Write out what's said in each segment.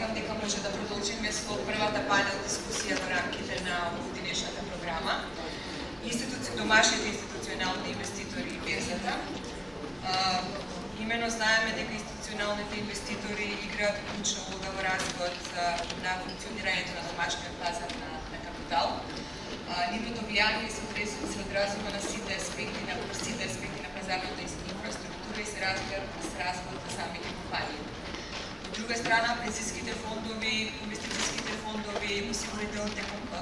верувам дека може да продолжиме со првата панел дискусија во рамките на денешната програма. Домашните институционални инвеститори и берзата. Имено знаеме дека институционалните инвеститори играат клучна улога во развојот на функционирањето на домашниот пазар на капитал. Нивното влијание се одразува на сите аспекти на пазарната инфраструктура и се разбира с развојот на самите компании. Од друга страна, пензиските фондови, инвестицијските фондови, осигурителните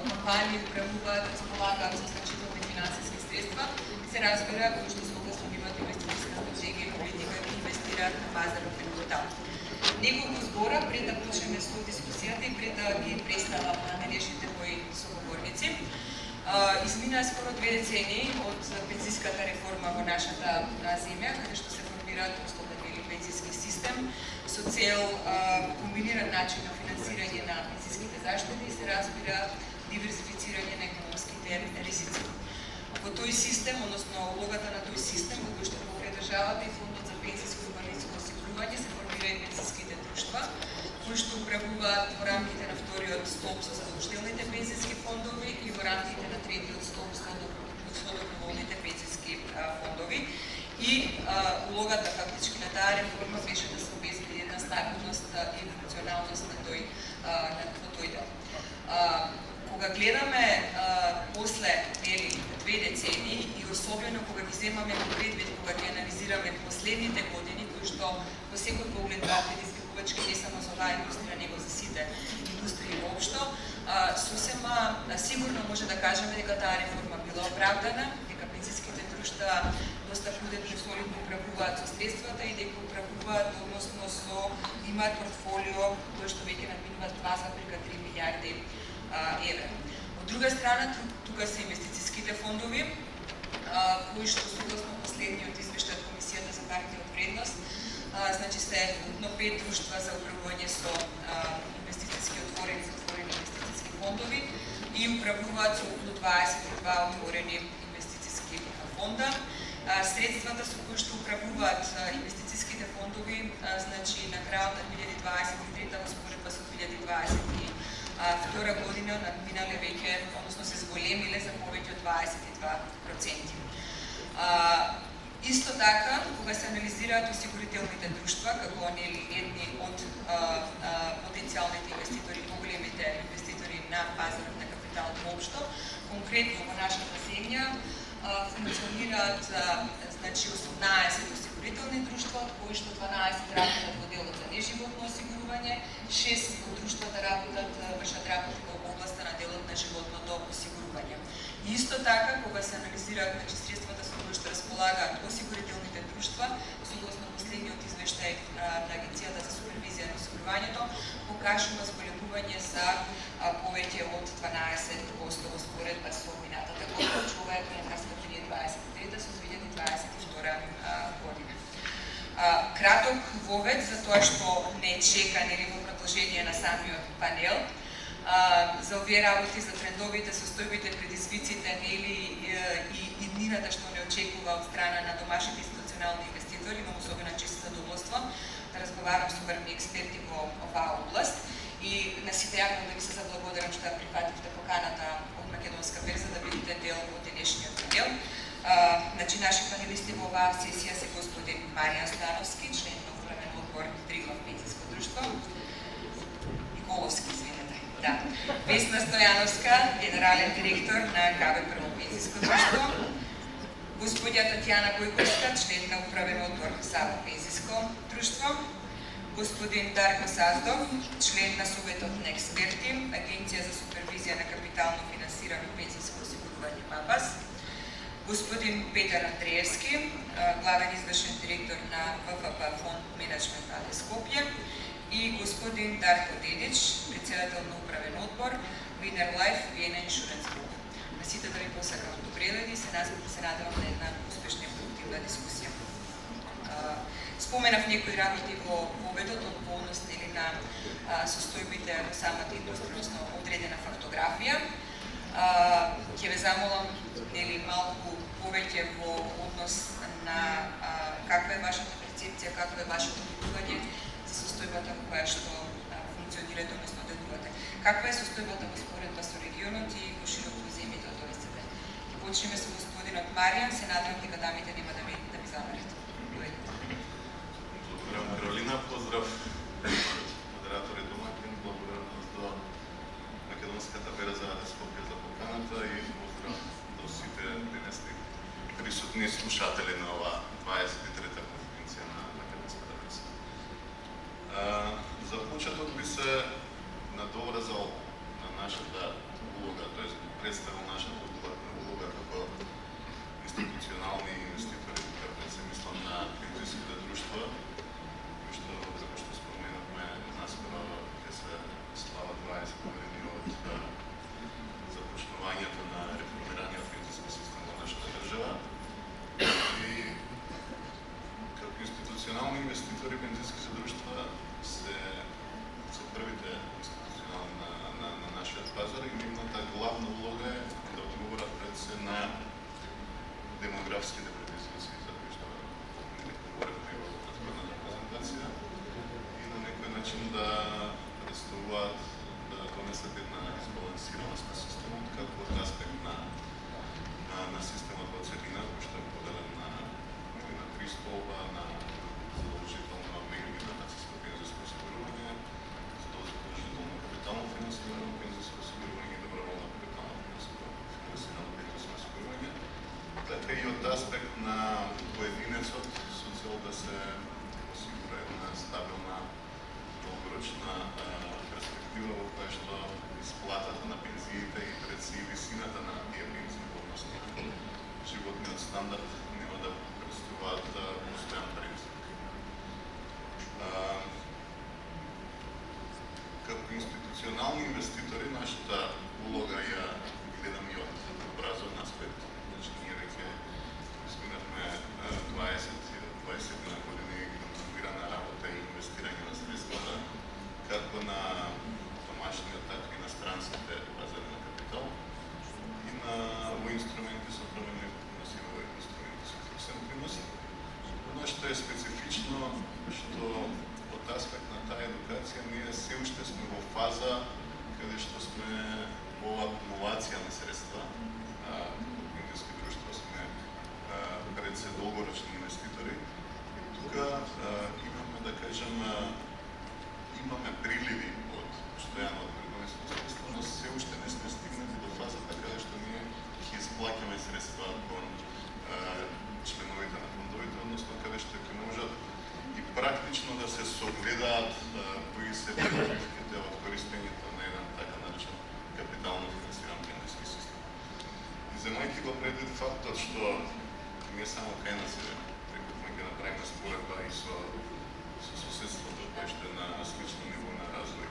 компании управуваат, располагаат со значителни финансиски средства и се разбира кои што согласно нивната инвестицијска стратегија и политика да инвестираат на пазарот на капитал. Неколку збора пред да почнеме со дискусијата и пред да ги представам на денешните мои соговорници. Изминаа скоро 2 децении од пензиската реформа во нашата земја, каде што се формираат постапен пензиски систем со цел комбиниран начин на финансирање на пензиските заштети и се разбира диверзифицирање на економските ризици. Во тој систем, односно улогата на тој систем, во кој што покрај државата и фондот за пензиско и инвалидско осигурување се формира и пензиските друштва, кои што управуваат во рамките на вториот столб со задолжителните пензиски фондови и во рамките на третиот столб со доброволните пензиски фондови. И улогата фактички на таа реформа беше да се обезбеди една стабилност и функционалност на тој дел. Кога гледаме после 2 децении и особено кога ги земаме во предвид, кога ги анализираме последните години, кои што во секој поглед беа предизвикувачки не само за оваа индустрија, него за сите индустрии воопшто, сосема сигурно може да кажеме дека таа реформа била оправдана, дека пензиските друштва доста прудентно и солидно управуваат со средствата и дека управуваат, односно имаат портфолио кој што веќе надминува 2,3 милиарди евра. Од друга страна, тука се инвестицијските фондови, кои што согласно последниот извештај од Комисијата за хартија од вредност, значи се ukupno 5 друштва за управување со инвестицијски отворени инвестицијски фондови и управуваат со околу 22 отворени инвестицијски фонда. Средствата со кои што управуваат инвестицијските фондови, значи на крајот на 2023 во споредба со 2022 година надминале веќе, односно се зголемиле за повеќе од 22%. Исто така, кога се анализираат осигурителните друштва, како едни од потенцијалните инвеститори, поголемите инвеститори на пазарот на капитал воопшто, конкретно во нашата земја функционираат значи 18 осигурителни друштва, од кои што 12 работат во делот за неживотно осигурување, 6 од друштвата вршат работи во областа на делот на животното осигурување. И исто така, кога се анализираат средствата со кои што располагаат осигурителните друштва, согласно последниот извештај на Агенцијата за супервизија на осигурувањето, покажува зголемување за повеќе од 12% во споредба со минатата година, што ова е пренакаска 2023 со 2022 година. Краток вовед за тоа што не чека во продолжение на самиот панел, за овие работи, за трендовите, состојбите, предизвиците и иднината што не очекува од страна на домашните институционални инвеститори, имам особена чест и задоволство да разговарам со врвни експерти во оваа област и на сите јавно да ви се заблагодарам што ја прифативте поканата од Македонска берза да бидете дел од денешниот панел. Значи, наши панелисти во оваа сесија се господин Маријан Стојановски, член на управен одбор Триглав пензиско друштво, Николовски, да. Весна Стојановска, генерален директор на КБ Прво пензиско друштво, господја Татјана Бојковска, член на управен одбор Саво пензиско друштво, господин Дарко Саздов, член на Советот на експерти, Агенција за супервизија на капитално финансирано пензиско осигурување МАПАС, господин Петар Андреевски, главен извршен директор на ВФП фонд менеджмент АД Скопје, и господин Дарко Дедич, председател на управен одбор Winner Life Vienna Insurance Group. На сите да ви посакам добре дојде и се надевам на една успешна и продуктивна дискусија. Споменав некои работи во воведот од полност на состојбите во самата индустрија, односно одредена фактографија. Ќе ве замолам малку повеќе во однос на каква е вашата перцепција, какво е вашето видување за состојбата која што функционира каква е состојбата во споредба со регионот и во широко земјите од ОСЦЕ? Ќе почнеме со господинот Маријан, се надевам дека дамите нема да ми замерат. Благодарам, Каролина. Поздрав модератори домакин, благодарност до Македонската берза да Скопје за поканата и поздрав до сите денесни присутни слушатели на ова 23-та конференција на Македонската берза. За почеток би се надоврзал на нашата улога, т.е. представил нашата улога како институционални инвеститори, како се мислам на пензиските друштва, како што споменавме, наскоро ќе се слава 20 години од започнувањето на реформираниот пензиски систем во нашата држава. И како институционални инвеститори пензиските друштва се првите институционални на нашиот пазар и нивната главна улога е да одговорат пред се на демографските предизвици за кои што говоревме и во претходната презентација и на некој начин да представуваат, да донесат една избалансираност на системот како од аспект на системот во целина, кој што е поделен на три столба, на задолжително меѓугенерацијско пензиско осигурување, задолжително капитално финансирано пензиско осигурување и доброволно капитално финансирано пензиско осигурување, така и од аспект на поединецот со цел да се осигура една стабилна долгорочна перспектива во која што исплатата на пензиите и пред се и висината на тие пензии, односно животниот стандард, нема да представуваат постојан ризик. Како институционални инвеститори, нашата улога ја гледам и од образовен аспект. Значи, ние веќе изминавме 20 години континуирана работа и инвестирање на средствата, како на домашниот, така и на странските пазари на капитал и во инструменти со променливи носиво инструменти со фиксен принос. Оно што е специфично, што од аспект на таа едукација ние се уште сме во фаза каде што сме во акумулација на средства. Пензиски друштва сме пред се долгорочни инвеститори. Тука имаме, да кажем, имаме приливи од постојано од придонесни средства, но се уште не сме стигнати до фазата каде што ние ќе исплаќаме средства кон членовите на фондовите, односно каде што ќе можат и практично да се согледаат кои се прибавките од користењето на еден така наречен капитално финансиран пензиски систем. И земајќи го предвид фактот што не само кај нас рековме ќе направиме споредба и со соседството кој што е на слично ниво на развој,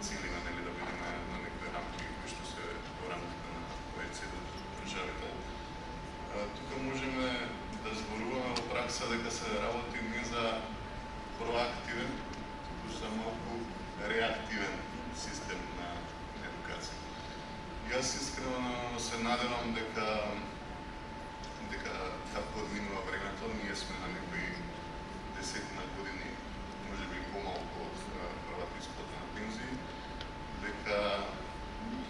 целиме нели да бидеме на некои рамки кои што се во рамките на ОЕЦД државите. Тука можеме да зборуваме во пракса дека се работи не за проактивен, туку за малку реактивен систем на едукација. Јас искрено се надевам дека како одминува времето, ние сме на некои десетина години, можеби помалку од првата исплата на пензии, дека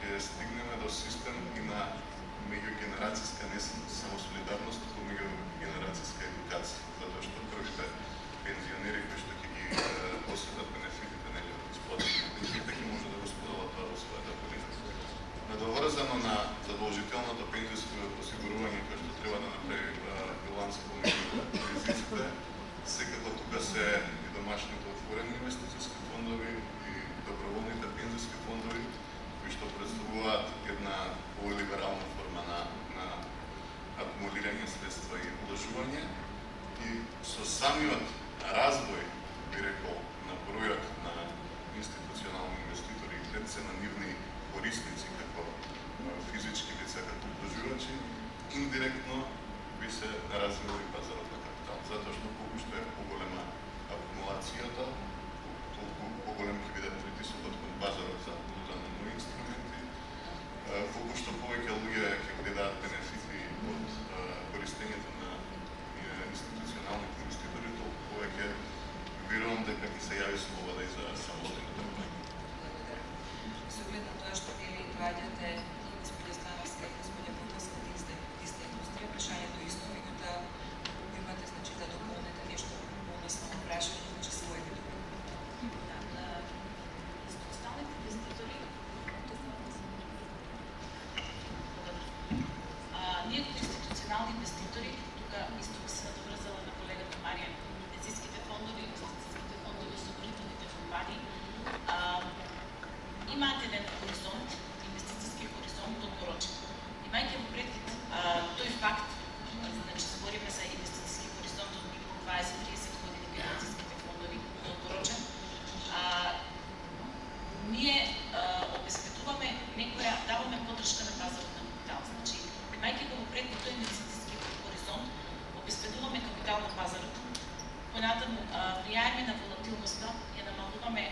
ќе стигнеме до систем и на меѓугенерацијска не само солидарност, туку меѓугенерацијска едукација, затоа што првите пензионери кои што ќе ги осетат бенефитите нели од исплатата на пензиите ќе може да го споделат тоа во својата година. Надоврзано на задолжителното пензиско осигурување кој што треба да направи биланс помеѓу ризиците, секако тука се и домашните отворени инвестицијски фондови и доброволните пензиски фондови кои што представуваат една полиберална форма на акумулирање средства и вложување и со самиот развој, би рекол, на бројот на институционални инвеститори и пред се на нивни корисници како физички лица, како вложувачи, индиректно би се развил и пазарот на капитал, затоа што колку што е поголема акумулацијата, толку поголем ќе биде притисокот кон пазарот за понуда на нови инструменти, колку што повеќе луѓе ќе гледаат бенефити од користењето на институционалните инвеститори, толку повеќе верувам дека ќе се јави слобода и за самостојно деlovање. Понатаму, влијаење на волатилноста, ја намалуваме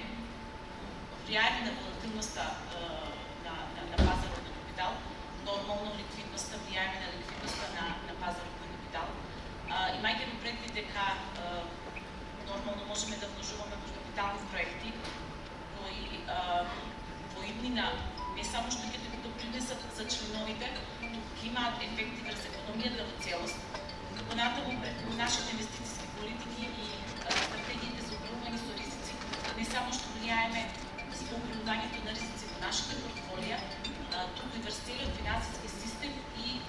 влијаење на волатилноста на пазарот на капитал, нормално ликвидноста, влијаење на ликвидноста на пазарот на капитал. Имајќи го предвид дека нормално можеме да вложуваме во капитални проекти кои во иднина не само што ќе допринесат за членовите, туку ќе имаат ефекти врз економијата во целост. Понатаму нашите инвестициски политики и стратегиите за управување со ризици не само што влијаеме за управувањето на ризици во нашите портфолија, туку и врз целиот финансиски систем и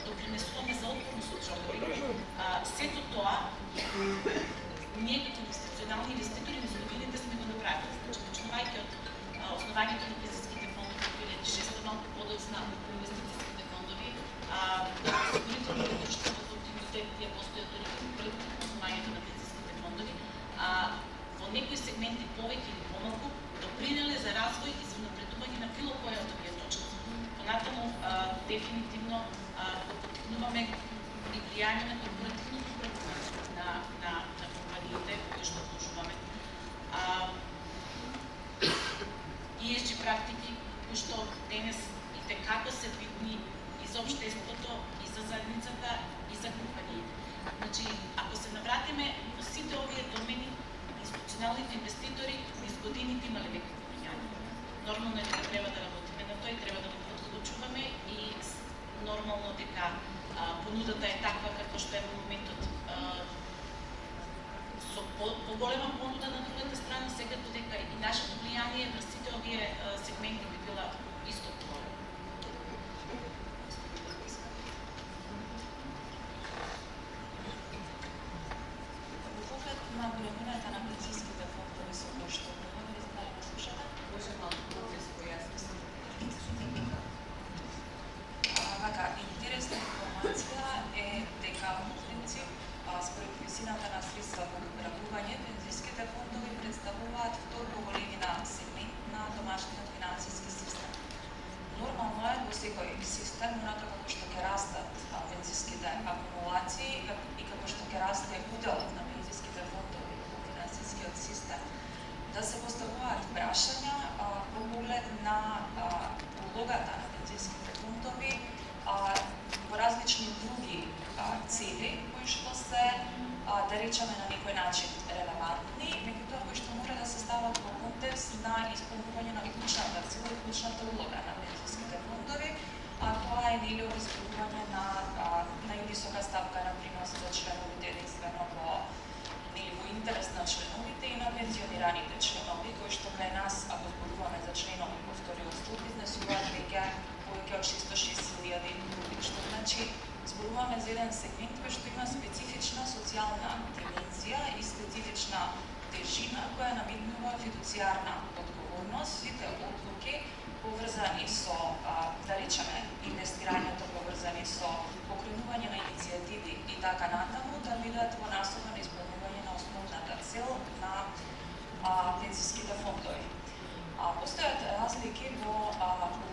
допринесуваме за отпорност од шокови. Сето тоа ние како инвестиционални инвеститори низ годините сме го направили. Значи, почнувајќи од основањето на пензиските фондови во 2006 малку подоцна инвестициските фондови, осигурителните друштва во континуитет ја постојат дури пред основањето на пензиските фондови, во некои сегменти повеќе или помалку допринеле за развој и за напредување на било која од овие точки. Понатаму дефинитивно го поттикнуваме и влијање на корпоративното управување на компаниите кои што вложуваме. ESG практики кои што денес и текако се видни и за општеството, и за заедницата, и за компаниите. Значи, ако се навратиме во сите овие домени, институционалните инвеститори низ годините имале некакво влијание. Нормално е дека треба да работиме на тој, треба да го подклучуваме и нормално дека понудата е таква како што е во моментот со поголема понуда на другата страна, сега додека и нашето влијание врз сите овие сегменти би била исто поголема. Во поглед на големината на пензиските фондови со кои што говори, знае да слушате? Може малку по-близко појаснити. Вака, интересна информација е дека во принцип според висината на средства во грабување, пензиските фондови представуваат втор по големина сегмент на домашниот финансиски систем. Нормално е во секој систем, онака како што ќе растат пензиските акумулации и како што ќе расте уделот на пензиските фондови во финансискиот систем, да се поставуваат прашања во поглед на улогата на пензиските фондови во различни други цели кои што се, да речеме, на некој начин релевантни, меѓутоа кои што мора да се стават во контекст на исполнување на клучната цел и клучната улога на пензиските фондови, тоа е нели обезбедување на највисока ставка на принос за членовите единствено во интерес на членовите и на пензионираните членови, кои што кај нас, ако зборуваме за членови во вториот столб, изнесуваат веќе повеќе од 606.000 луѓе, што значи зборуваме за еден сегмент кој што има специфична социјална димензија и специфична тежина која намигнува фидуцијарна одговорност, сите одлуки поврзани со, да речеме, инвестирањето поврзани со покренување на иницијативи и така натаму, да бидат во насока на исполнување на основната цел на пензиските фондови. Постојат разлики во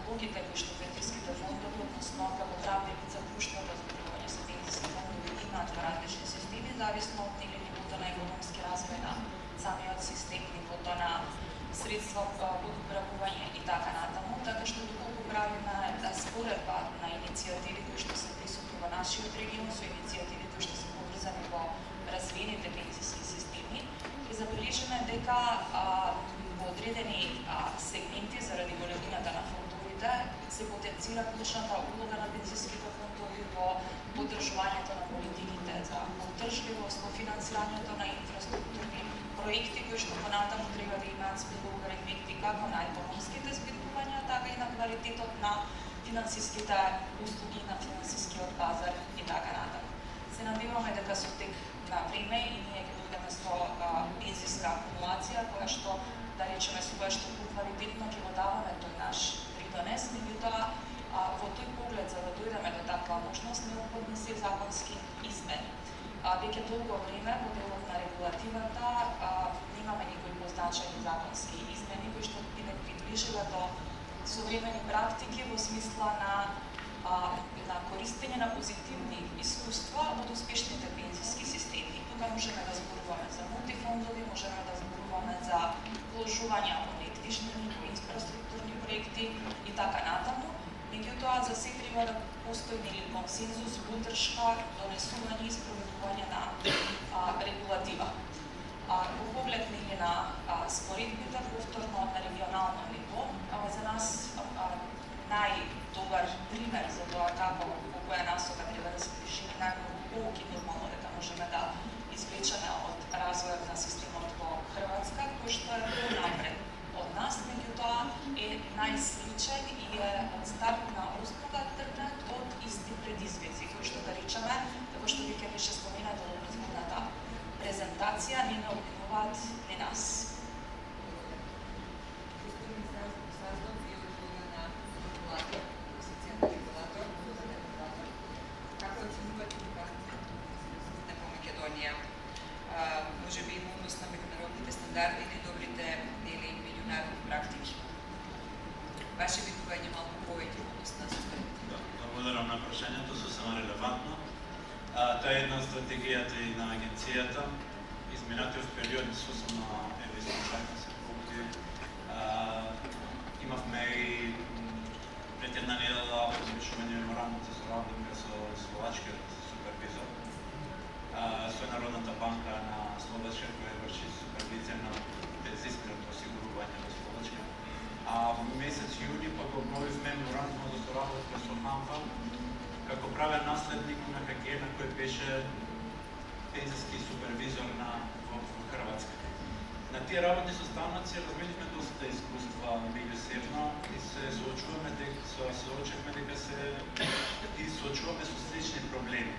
улогите кои што пензиските фондови, односно како правни лица друштва за зборување со пензиски фондови имаат во различни системи, зависно од нивото на економски развој на самиот систем, нивото на средства под управување и така натаму, така што доколку правиме споредба на иницијативи кои што се присутни во нашиот регион со иницијативи кои што се поврзани во развиените пензиски системи, ќе забележиме дека во одредени сегменти заради големината на фондовите се потенцира клучната улога на пензиските фондови во поддржувањето на политиките за поддржливост, во финансирањето на инфраструктурни проекти кои што понатаму треба да имаат спиловер ефекти како на економските збитувања, така и на квалитетот на финансиските услуги на финансискиот пазар и така натаму. Се надеваме дека со тек на време и ние ќе дојдеме со пензиска акумулација која што, да речеме, со која што поквалитетно ќе го даваме тој наш придонес, меѓутоа во тој поглед за да дојдеме до таква можност неопходни се законски измени. Веќе долго време во делот на регулативата немаме никои позначајни законски измени кои што би не приближиле до современи практики во смисла на користење на позитивни искуства од успешните пензиски системи. Тука можеме да зборуваме за се треба да постои нели консензус, поддршка, донесување и спроведување на регулатива. Во поглед нели на споредбите, повторно на регионално ниво, за нас најдобар пример за тоа како во која насока треба да се движиме, најмногу полки нормално дека можеме да извлечеме од развојот на системот во Хрватска, кој што е понапред од нас, меѓутоа е најсличен и е од стартна основа тргнат од исти предизвици, кои што да речеме, како што веќе беше споменато во претходната презентација, не обвинуваат ни нас. Може би имуност на меѓународните стандарди или добрите или меѓународни практики. Ваше видување малку повеќе однос на системите. Да, благодарам на прашањето, сосема релевантно. Таа е една стратегијата и на агенцијата. Изминатиот период сосема е височајна се погоди. Имавме и пред една недела подпишување меморандум за соработка со словачкиот супервизор, со Народната банка на Словачка, која врши супервизија на пензиското осигурување во Словачка. Во месец јуни пак обновивме меморандум за соработка со ХАНФА, како правен наследник на Хагена, кој беше пензиски супервизор во Хрватска. На тие работни состаноци разменивме доста искуства меѓусебно и се соочуваме дека се соочуваме со слични проблеми.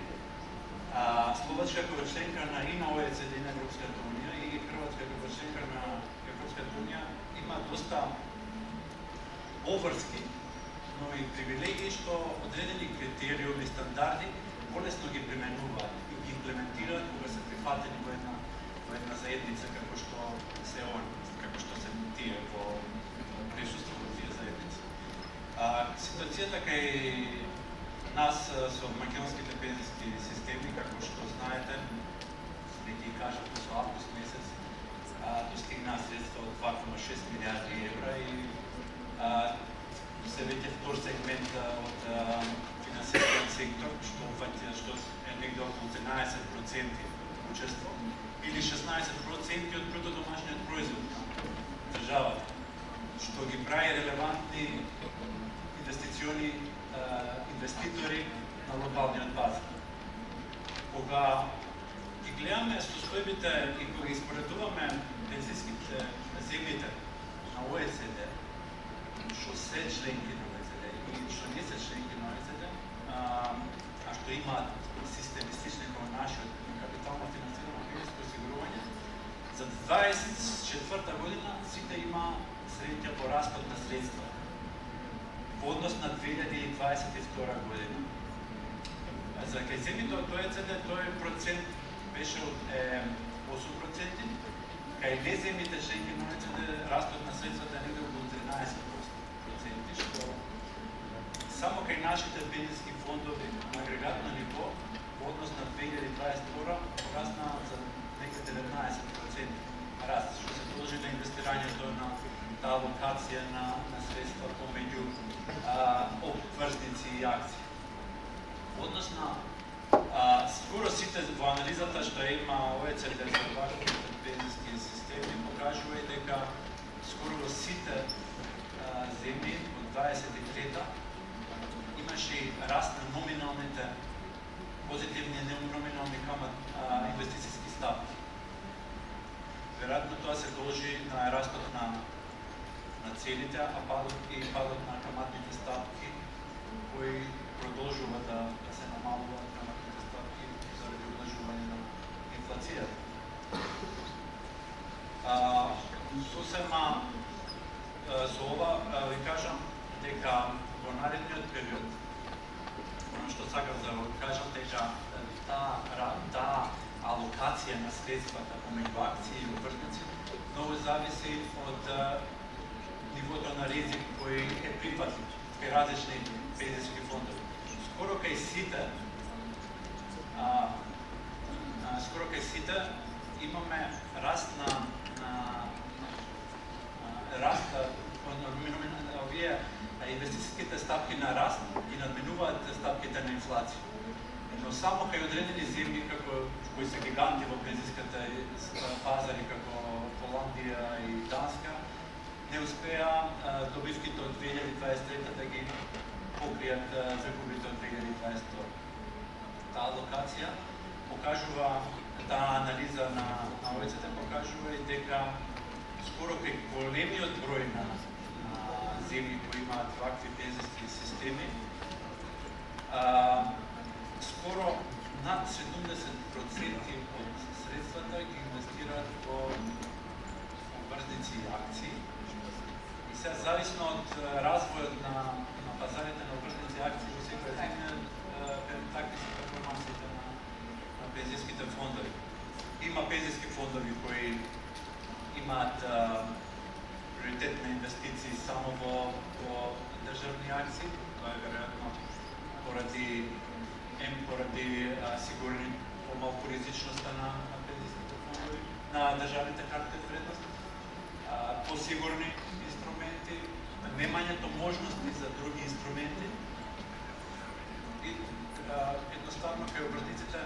Словачка како членка на и на ОЕЦД и на Европската унија и Хрватска како членка на Европската унија има доста обврски, но и привилегии што одредени критериуми и стандарди полесно ги применуваат и ги имплементираат кога се прифатени во една заедница како што се тие во присуство во тие заедници. Ситуацијата кај нас со македонските пензиски системи, како што знаете, да ги кажат со август месец, достигнаа средства од 2,6 милиарди евра и се веќе втор сегмент од финансискиот сектор, што е негде околу 13% учество, или 16% од бруто домашниот производ на државата, што ги прави релевантни инвеститори на глобалниот пазар. Кога ги гледаме состојбите и кога ги споредуваме пензиските земјите на ОЕЦД, што се членки на ОЕЦД и што не се членки на ОЕЦД, а што имаат системи слични како нашиот капитално финансирано пензиско осигурување, за 2024 година сите има средња порастот на средства во однос на 2022 година. За кај земјите од ОЕЦД тој процент беше од 8%, кај неземјите членки на ОЕЦД растот на средствата е негде околу 13%, што само кај нашите пензиски фондови на агрегатно ниво во однос на 2022 порасна за некаде 19% раст, што се должи на инвестирањето на таа локација на средства помеѓу обврзници и акции. Односно, скоро сите во анализата што има ОЕЦД за важните пензиски системи покажува и дека скоро во сите земји од 23-та имаше раст на номиналните позитивни номинални инвестицијски ставки. Веројатно тоа се должи на растот на целите, а падот на каматните ставки, кои продолжува да се намалуваат каматните ставки заради облажување на инфлацијата. Сосема со ова ви кажам дека во наредниот период, оно што сакам да ви кажам дека таа алокација на средствата помеѓу акции и обврзници многу зависи од нивото на ризик кој е прифатлив кај различни пензиски фондови. Скоро кај сите имаме раст овие инвестицијските стапки на раст и надминуваат стапките на инфлација. Но само кај одредени земји кои се гиганти во пензиската пазари како Холандија и Данска не успеа добивките од 2023 да ги покријат загубите од 2022. Таа локација покажува, таа анализа на ОЕЦД покажува и дека скоро кај големиот број на земји кои имаат вакви пензиски системи, скоро над 70% од средствата ги инвестираат во обврзници и акции. И сега, зависно од развојот на пазарите на обврзници и акции во секоја земја, такви се перформансите на пензиските фондови. Има пензиски фондови кои имаат приоритет на инвестиции само во државни акции. Тоа е веројатно поради сигурни помалку ризичноста на пензиските фондови, на државните харти од вредност, посигурни инструменти, немањето можности за други инструменти и едноставно кај обврзниците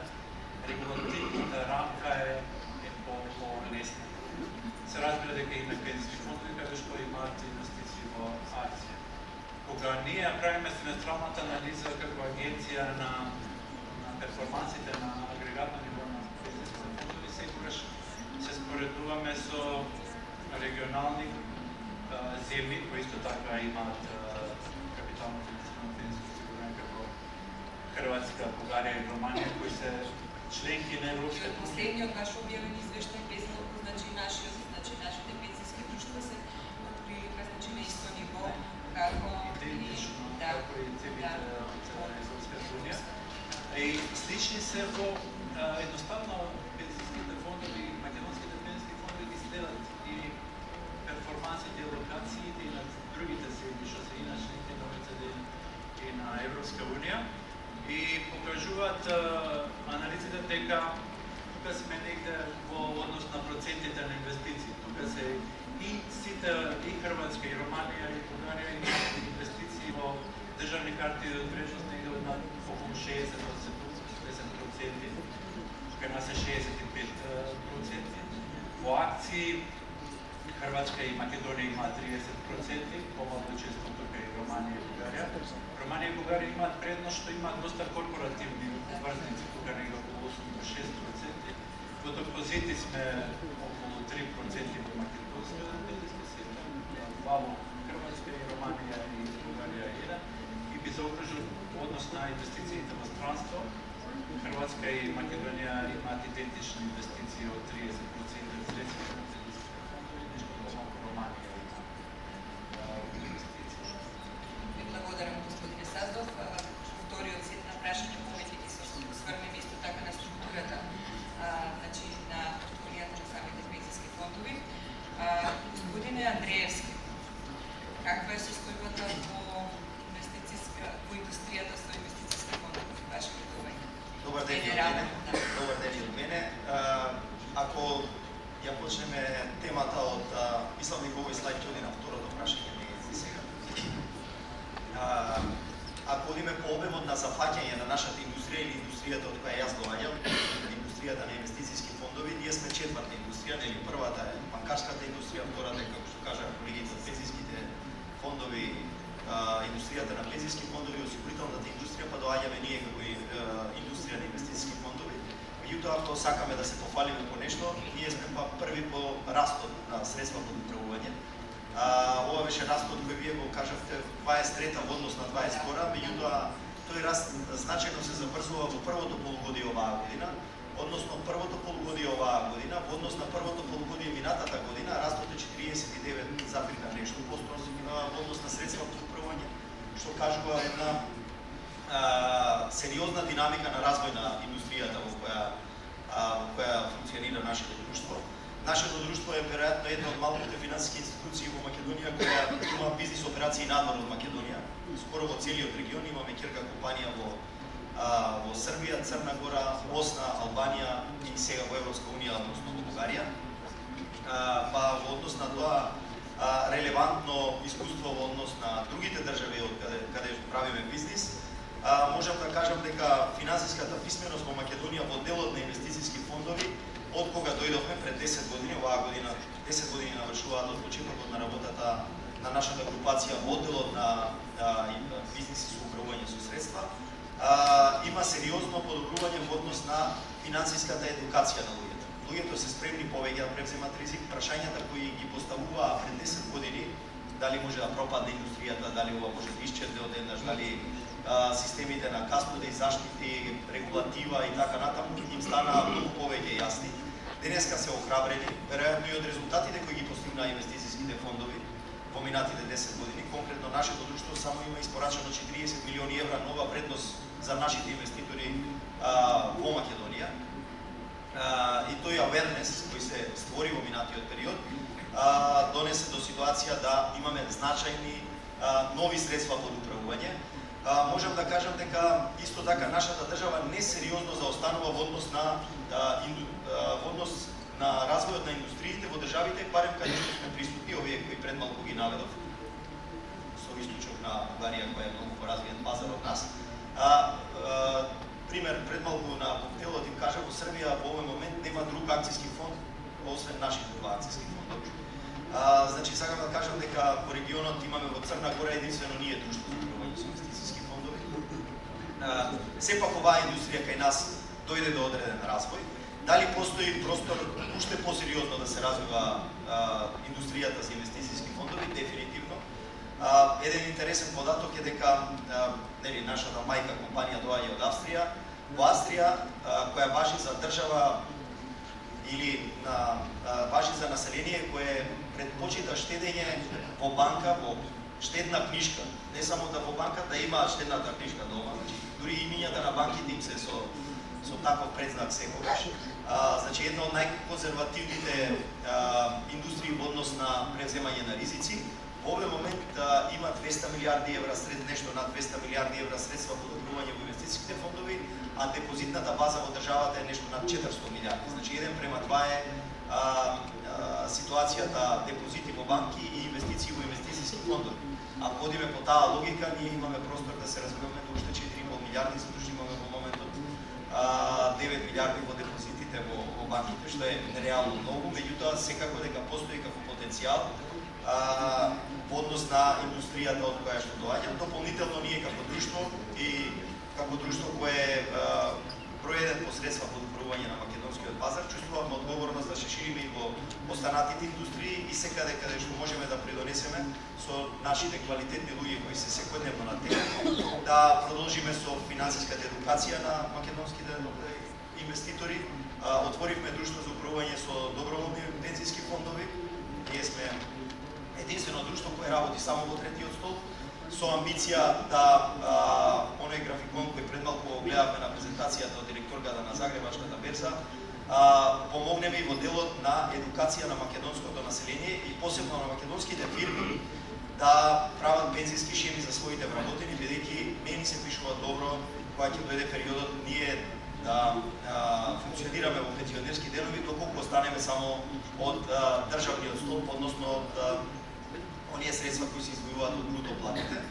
регулативната рамка е по-лесна. Се разбира дека има пензиски фондови каде што имаат инвестиции во акции. Кога ние правиме семестралната анализа како агенција на перформансите на агрегатно ниво на пензиските фондови, секогаш се споредуваме со регионални земји кои исто така имаат капитално финансирано пензиско осигурување како Хрватска, Бугарија и Романија, кои се членки на Европската унија. Последниот наш објавен извештај безмалку нашите пензиски друштва се отприлика на исто ниво како идентично како и целите цела Европската унија. И слични се во едноставно пензиските фондови, македонските пензиски фондови ги следат и перформансите и локациите и на другите земји што се иначе на ОЕЦД и на Европска унија и покажуваат анализите дека тука сме негде во однос на процентите на инвестиции. Тука се и сите, и Хрватска, и Романија, и Бугарија имаат инвестиции во државни карти од вредност негде од над околу 60 до 70%, кај нас е 65%. Во акции Хрватска и Македонија имаат 30%, помалку често тука и Романија и Бугарија. Романија и Бугарија имаат предност што имаат доста корпоративни обврзници, тука негде околу 8-6%. Во депозити сме околу 3% во македонска система, во Хрватска и Романија и Бугарија 1%. И би заокружил однос на инвестициите во странство. Хрватска и Македонија имаат идентични инвестиции од 30% од средствата на пензиски фондови, нешто помалку Романија има инвестиции. Благодарам, господине Саздов. Вториот сет на прашања повеќе ќе се осврнеме исто така на структурата на портфолијата на самите пензиски фондови. Господине Андреевски, каква е состојбата во индустријата со инвестициски фондови? Ваше гледување. Добар ден и од мене. Ако ја почнеме темата од, мислам дека овој слайд ќе оди на второто прашање, не е сега. Ако одиме по обемот на зафаќање на нашата индустрија или индустријата од која јас доаѓам, индустријата на инвестициски фондови, ние сме четврта индустрија, нели првата е банкарската индустрија, втората е, како што кажа колегите од пензиските фондови, индустријата на пензиски фондови, осигурителната индустрија, па доаѓаме ние како индустрија на инвестициски фондови. Меѓутоа, ако сакаме да се пофалиме по нешто, ние сме па први по растот на средства под управување. Ова беше растот кој вие го кажавте 23-та во однос на 22-та, меѓутоа тој раст значајно се забрзува во првото полугодие оваа година, односно првото полугодие оваа година, во однос на првото полугодие минатата година, растот е 49,1 нешто во однос на средства под управување, што кажува една сериозна динамика на развој на индустријата во која функционира нашето друштво. Нашето друштво е веројатно една од малките финансиски институции во Македонија која има бизнис операции надвор од Македонија. Скоро во целиот регион имаме ќерка компанија во Србија, Црна Гора, Босна, Албанија и сега во Европска унија, односно во Бугарија. Па во однос на тоа релевантно искуство во однос на другите држави од каде правиме бизнис, можам да кажам дека финансиската писменост во Македонија во делот на инвестициски фондови, од кога дојдовме пред 10 години, оваа година 10 години навршуваат од почетокот на работата на нашата групација во делот на бизнис и соуправување со средства, има сериозно подобрување во однос на финансиската едукација на луѓето. Луѓето се спремни повеќе да превземат ризик. Прашањата кои ги поставуваа пред 10 години, дали може да пропадне индустријата, дали ова може да исчезне одеднаш, дали системите на каспода и заштити, регулатива и така натаму, им станаа многу повеќе јасни. Денеска се охрабрени, веројатно и од резултатите кои ги постигнаа инвестициските фондови во минатите 10 години. Конкретно нашето друштво само има испорачено 40 милиони евра нова вредност за нашите инвеститори во Македонија. И тој awareness кој се створи во минатиот период донесе до ситуација да имаме значајни нови средства под управување. Можам да кажам дека исто така нашата држава несериозно заостанува во однос на развојот на индустриите во државите, барем каде што сме приступи, овие кои пред малку ги наведов, со исклучок на Бугарија која е многу поразвиен пазар од нас. Пример, пред малку на коктелот им кажа, во Србија во овој момент нема друг акцијски фонд, освен нашите два акцијски фондови. Значи, сакам да кажам дека во регионот имаме во Црна Гора единствено ние друштво за управување со инвестициски фондови. Сепак оваа индустрија кај нас дојде до одреден развој. Дали постои простор уште посериозно да се развива индустријата за инвестициски фондови? Дефинитивно. Еден интересен податок е дека нашата мајка компанија доаѓа од Австрија. Во Австрија, која важи за држава или важи за население кое предпочита штедење во банка, во штедна книжка. Не само да во банка да има штедната книжка дома, значи дури имињата на банките им се со таков предзнак секогаш. Значи една од најконзервативните индустрии во однос на превземање на ризици. Во овој момент има 200 милиарди евра нешто над 200 милиарди евра средства под управување во инвестициските фондови, а депозитната база во државата е нешто над 400 милиарди. Значи 1:2 е ситуацијата депозити во банки и инвестиции во инвестициски фондови. Ако одиме по таа логика, ние имаме простор да се развиваме до уште 4,5 милиарди, затоа што имаме во моментот 9 милиарди во депозитите во банките, што е реално многу, меѓутоа секако дека постои како потенцијал во однос на индустријата од која што доаѓа. Дополнително ние како друштво и како друштво кое е проеден по средства под управување на македонскиот пазар, чувствуваме одговорност да се шириме и во останатите индустрии и секаде каде што можеме да придонесеме со нашите квалитетни луѓе кои се секојдневно на терен, да продолжиме со финансиската едукација на македонските инвеститори. Отворивме друштво за управување со доброволни пензиски фондови. Ние сме единствено друштво кое работи само во третиот столб, со амбиција да оној графикон кој пред малку го гледавме на презентацијата од директорката на Загребашката берза, помогнеме и во делот на едукација на македонското население и посебно на македонските фирми да прават пензиски шеми за своите вработени, бидејќи не ни се пишува добро кога ќе дојде периодот ние да функционираме во пензионерски денови, доколку останеме само од државниот столб, односно од оние средства кои се издвојуваат од бруто платите.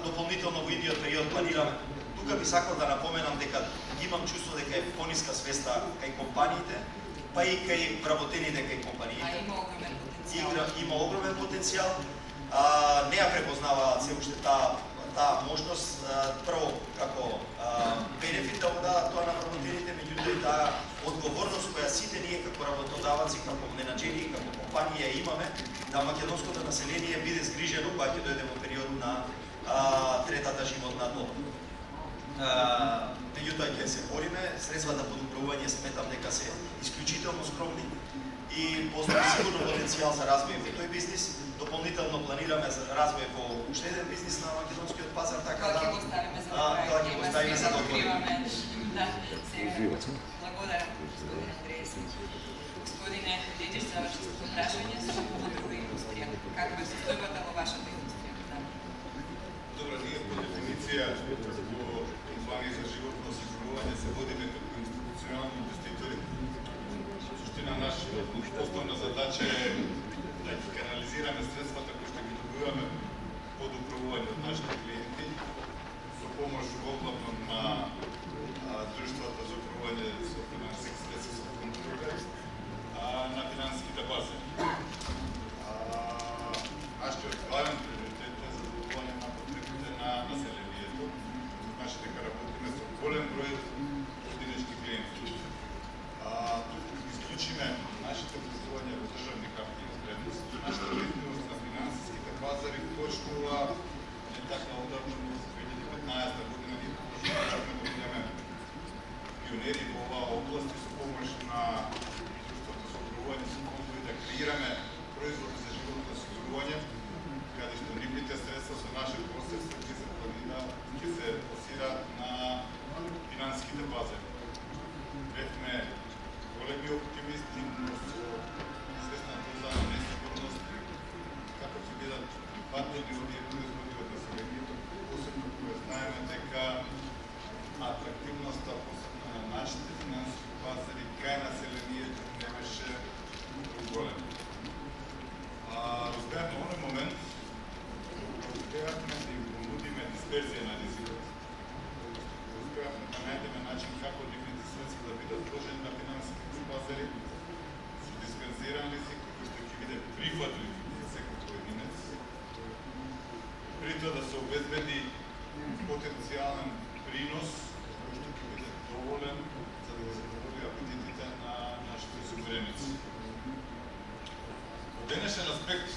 Дополнително во идниот период планираме. Тука би сакал да напоменам дека имам чувство дека е пониска свеста кај компаниите, па и кај вработените кај компаниите. Има огромен потенцијал. Не ја препознаваат се уште таа можност, прво како бенефит да го дадат тоа на вработените, меѓутоа и таа одговорност која сите ние како работодаваци, како менаџери, како компанија имаме, да македонското население биде згрижено кога ќе дојде во период на третата животна доба. Меѓутоа ќе се бориме, средствата под управување сметам дека се исклучително скромни и постои сигурно потенцијал за развој во тој бизнис. Дополнително планираме за развој во уште еден бизнис на македонскиот пазар, така да тоа ќе го ставиме за тоа ќе го ставиме за откриваме. Да, сега. Благодарам, господин Андреевски. Господине Дедиш, завршително прашање со друга индустрија. Каква е состојбата во вашата индустрија? Добро, ние по дефиниција во компанија за животно осигурување се водиме како институционални инвеститори. Суштина нашата основна задача е да ги канализираме на средствата кои што ги добиваме под управување од нашите клиенти, со помош оглавно на друштвата за управување со финансиски средства со контроле на финансиските бази. Нашиот главен приоритет е задоволување на потребите на населението, значи дека работиме со голем број поединечни клиенти. Туку исклучиме нашите послувања во државни харти од вредност, нашата видливост на финансиските пазари почнува не така одавно, во 2015 година ние почнавме да бидеме пионери во оваа област и со помош на друштвото за управување со фондови да креираме производи за животно осигурување, каде што нивните средства со нашите посредства ќе се пласираат на финансиските пазари. Бевме големи оптимисти, но со известна доза на несигурност како ќе бидат прифатлени овие производи од населението, посебно кога знаеме дека атрактивноста посебно на нашите финансиски пазари кај населението не беше голема. Разбираме на оној момент успеавме да им понудиме дисперзија на ризикот. Успеавме да најдеме начин како нивните средства да бидат вложени на финансиските пазари со дисперзиран ризик кој што ќе биде прифатлив за секој поединец. При тоа да се обезбеди потенцијален принос кој што ќе биде доволен за да задоволи апетитите на нашите осигуреници. Од денешен аспект,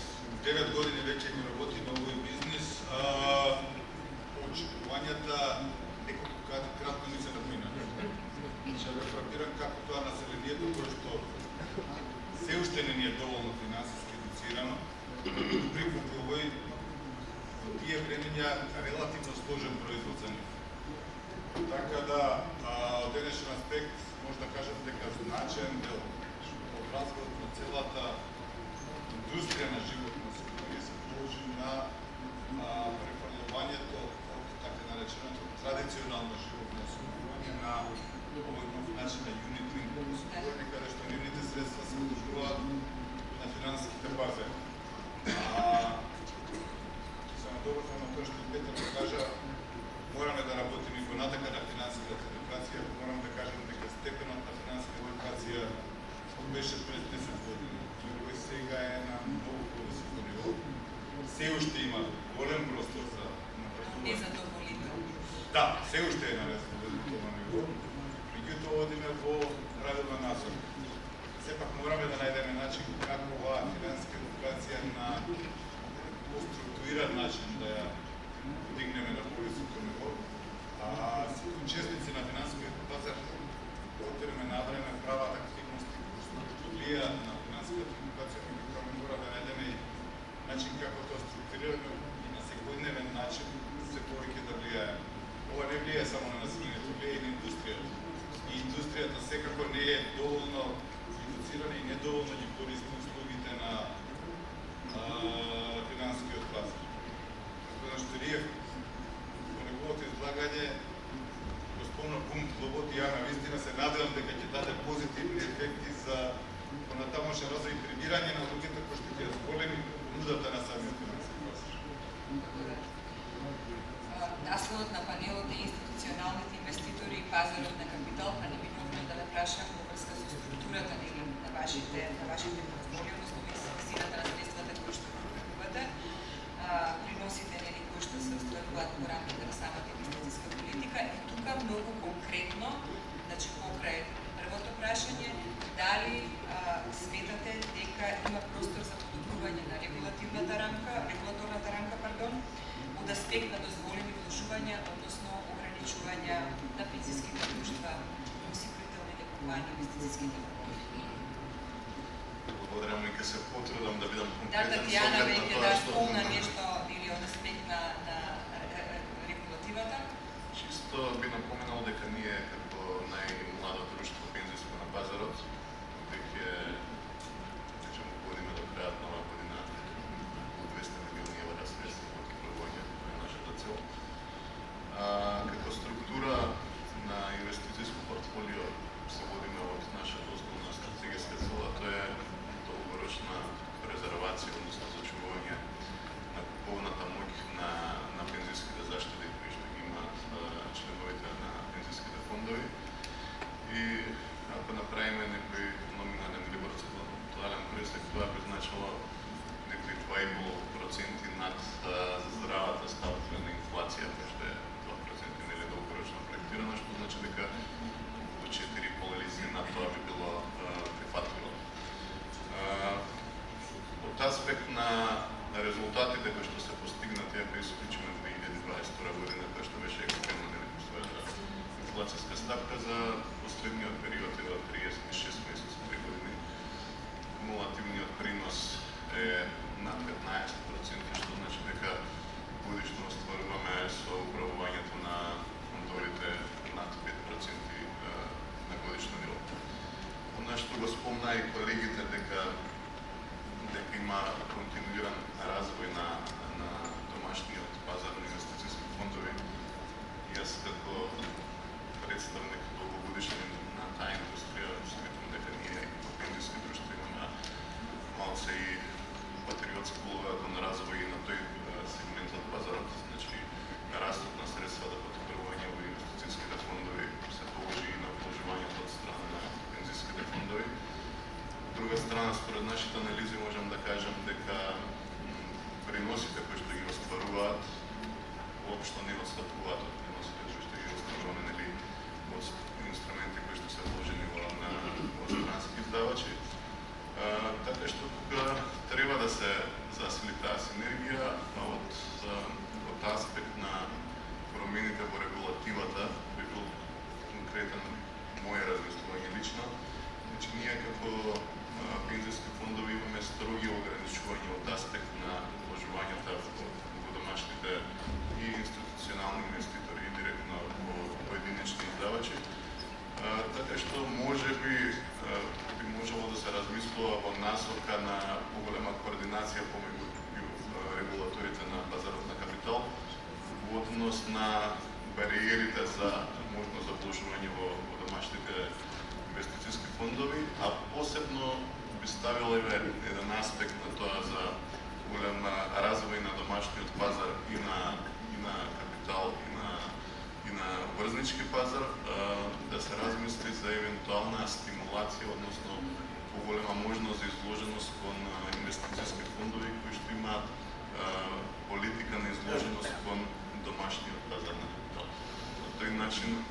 9 години веќе го работи на овој бизнис, очекувањата неколку кратко ни се напоинали. Ќе ве фрапирам како тоа населението кое што се уште не ни е доволно финансиски едуцирано, прифати овој тие времења релативно сложен производ за нив. Така да, од денешен аспект, може да кажам дека значаен дел од развојот на целата индустрија на животно осигурување се положи на префрлувањето од така нареченото традиционално животно осигурување на овој нов начин на unit link осигурување, каде што нивните средства се вложуваат на финансиските пазари. Само добро на тоа што Петар го кажа, мораме да работиме и понатака на финансиската едукација, морам да кажем дека степенот на финансиска едукација беше пред 10 години. Кој сега е на многу повисоко ниво. Се уште има голем простор за напредување. Незадоволително. Да, се уште е на незадоволително ниво. Меѓутоа одиме во правилна насока. Сепак мораме да најдеме начин како оваа финансиска едукација на поструктуриран начин да ја подигнеме на повисоко ниво. Сите учесници на финансискиот пазар отвориме на време правата активности кои што влијаат на финансиската едукација, меѓутоа мора да најдеме и начин како тоа структурираме и на секојдневен начин се повеќе да влијае. Ова не влијае само на населението, влијае и на индустријата. И индустријата секако не е доволно едуцирана и недоволно ги користи услугите на финансискиот пазар. Господин Штириев, во неговото излагање го спомна пункт слободи, ја навистина се надевам дека ќе даде позитивни ефекти за понатамошен развој и прибирање на луѓето кои што ќе зголеми понудата на самиот финансиски пазар. Насловот на панелот е институционалните инвеститори и пазарот на капитал, па неминовно да ве прашам во врска со структурата на вашите портфолио, односно висината на средствата кои што прикупувате, приносите кои што се остваруваат во рамките на самата инвестициска политика и тука многу конкретно, значи покрај првото прашање, дали сметате дека има простор за подобрување на регулаторната рамка, од аспект на дозволени вложувања, односно ограничување на пензиските друштва, осигурителните компании, инвестициските фондови. Благодарам и ќе се потрудам да бидам Да, конкретен. Татјана веќе да спомна нешто или од аспект на регулативата. Чисто би напоменал дека ние како најмладо друштво пензиско на пазарот, веќе година до крајот на оваа година 200 милиони евра средства во управување на нашата цел. Како структура на инвестицијско портфолио се водиме од нашата основна стратегиска цел, а тоа е долгорочна резервација, односно зачувување аспект на резултатите кои што се постигнати, ако исклучиме 2022 година, која што беше екстремно својата инфлацијска ставка за последниот период е од 36 месеци, 3 години. Кумулативниот принос е над 15%, што значи дека годишно остваруваме со управувањето на фондовите над 5% на годишно ниво. Она што го спомна и колегите дека има континуиран развој на домашниот пазар на инвестицијски фондови. Јас како представник долгогодишен на таа индустрија сметам дека ние во пензиски друштва имаме малце и патриотска улога кон развој на тој сегмент од пазарот. Значи, растот на средства да подпрвување во инвестицијските фондови се положи и на вложувањето од страна на пензиските фондови. Од друга страна, според нашите анализи можам да кажем дека приносите кои што ги остваруваат воопшто не отстапуваат од приносите кои што ги остваруваме од инструменти кои што се вложени во странски издавачи. Така што тука треба да се засили таа синергија од аспект на промените во регулативата, би бил конкретен моје размислување лично. Значи, ние како пензиски фондови имаме строги ограничувања од аспект на вложувањата во домашните и институционални инвеститори и директно во поединечни издавачи. Така што може би можело да се размислува во насока на поголема координација помеѓу регулаторите на пазарот на капитал во однос на бариерите за можност за вложување во домашните инвестицијски фондови, а посебно би ставил еден аспект на тоа за голем развој на домашниот пазар и на капитал и на врзнички пазар, да се размисли за евентуална стимулација, односно поголема можност за изложеност кон инвестицијски фондови кои што имаат политика на изложеност кон домашниот пазар на капитал. На тој начин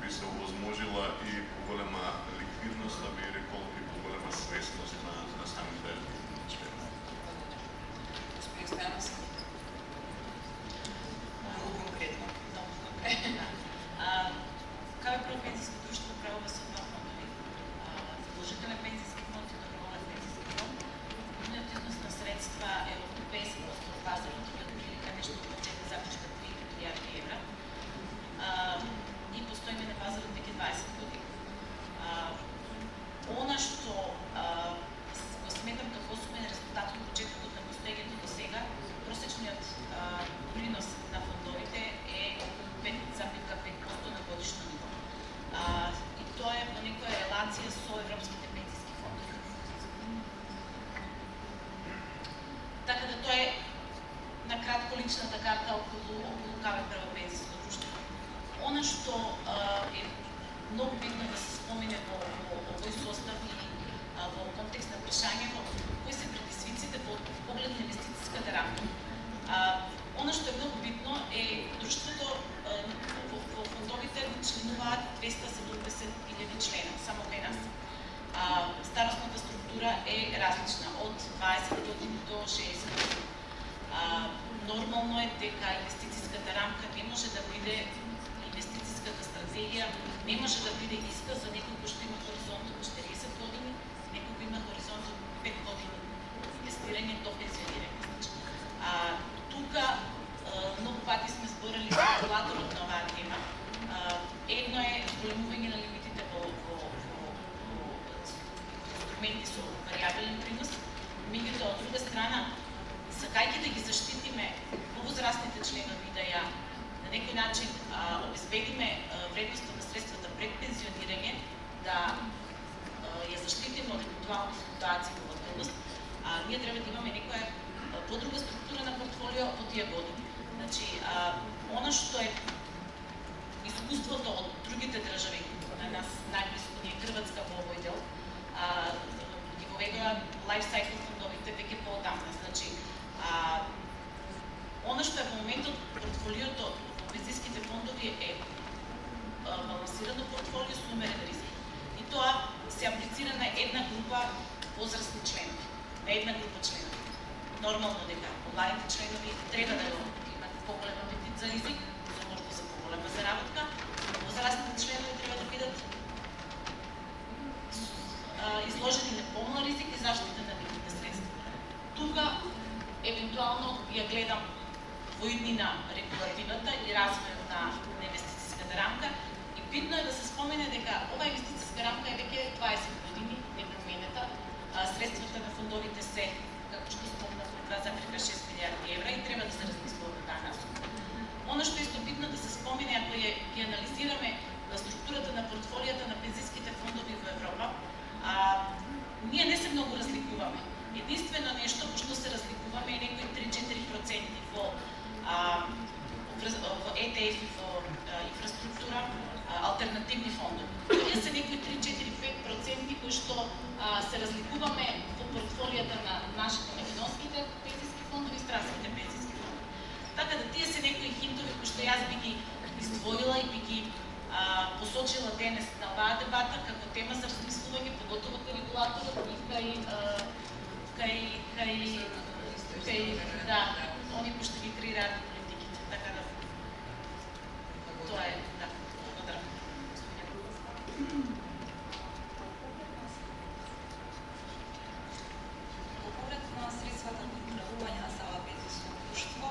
би се овозможила и поголема ликвидност, а би рекол и поголема свесност на самите членови. Господин Стојанов, много конкретно. Кај прво пензijsko društvo upravува со два фондови. Задолжителен пензijski фонд и доброволен пензijski фонд. Нивниот износ на средства е околу 50% од пазарот, и отприлика нешто околу заклучка 3 милиарди евра. И постоиме на пазарот веќе 20 години. Она што го сметам како особен резултат од почетокот на постоењето до сега, просечниот принос на фондовите е околу 5,5% на годишно ниво. И тоа е во некоја релација со европските пензijски фондови. Така да тоа е на кратко личната карта околу КВ Прво пензijско друштво. Она што е многу битно да се спомене во овој состав и во контекст на прашањето, кои се предизвиците во поглед на инвестицијската рамка. Она што е многу битно е друштвото во фондовите членуваат 270.000 члена, само кај нас. Старосната структура е различна, од 20 години до 60 години. Нормално е дека инвестицијската рамка не може да биде, инвестицијската стратегија не може да биде иста за некој кој што има хоризонт од 40 години, некој кој има хоризонт од 5 години инвестирање до пензионирање. Тука многу пати сме зборали со регулаторот на оваа тема. Едно е зголемување на лимитите во инструменти со варијабелен принос, меѓутоа од друга страна, сакајќи да ги заштитиме повозрастните членови, да ја на некој начин обезбедиме вредноста на средствата пред пензионирање, да ја заштитиме од евентуални флуктуации во волатилност, ние треба да имаме некоја подруга структура на портфолио во тие години. Значи, она што е искуството од другите држави, на нас најблиску ни е Хрватска во овој дел, ги воведува life cycle фондовите веќе поодамна. Значи, она што е во моментот портфолиото во пензijските фондови е балансирано портфолио со умерен ризик. И тоа се аплицира на една група возрастни членови, на една група членови. нормално дека младите членови треба да имат поголем апетит за ризик, за можда за поголема заработка, но возрастните членови треба да бидат изложени на помал ризик и заштита на ликвидни средства. Тука, евентуално, ја гледам во иднина регулативата и развојот на инвестицијската рамка и битно е да се спомене дека оваа инвестицијска рамка е веќе 20 години непроменета. Средствата на фондовите се, како што спомнав, 2,6 милиарди евра и треба да се размислува на таа насока. Оно што е исто битно да се спомене, ако ги анализираме структурата на портфолијата на пензijските фондови во Европа, ние не се многу разликуваме. Единствено нешто по што се разликуваме е некои 3-4% во ETF и во инфраструктура, алтернативни фондови. Тие се некои 3-4-5% кои што се разликуваме во портфолијата на нашите македонските пензijски фондови и странските пензijски фондови. Така да тие се некои хинтови кои што јас би ги издвоила и би ги посочила денес на оваа дебата како тема за размислување, поготово кај регулаторот и кај они кои што ги креираат политиките. Така да тоа е, да, благодарам. Во поглед на средствата за управување на самото пензijско друштво,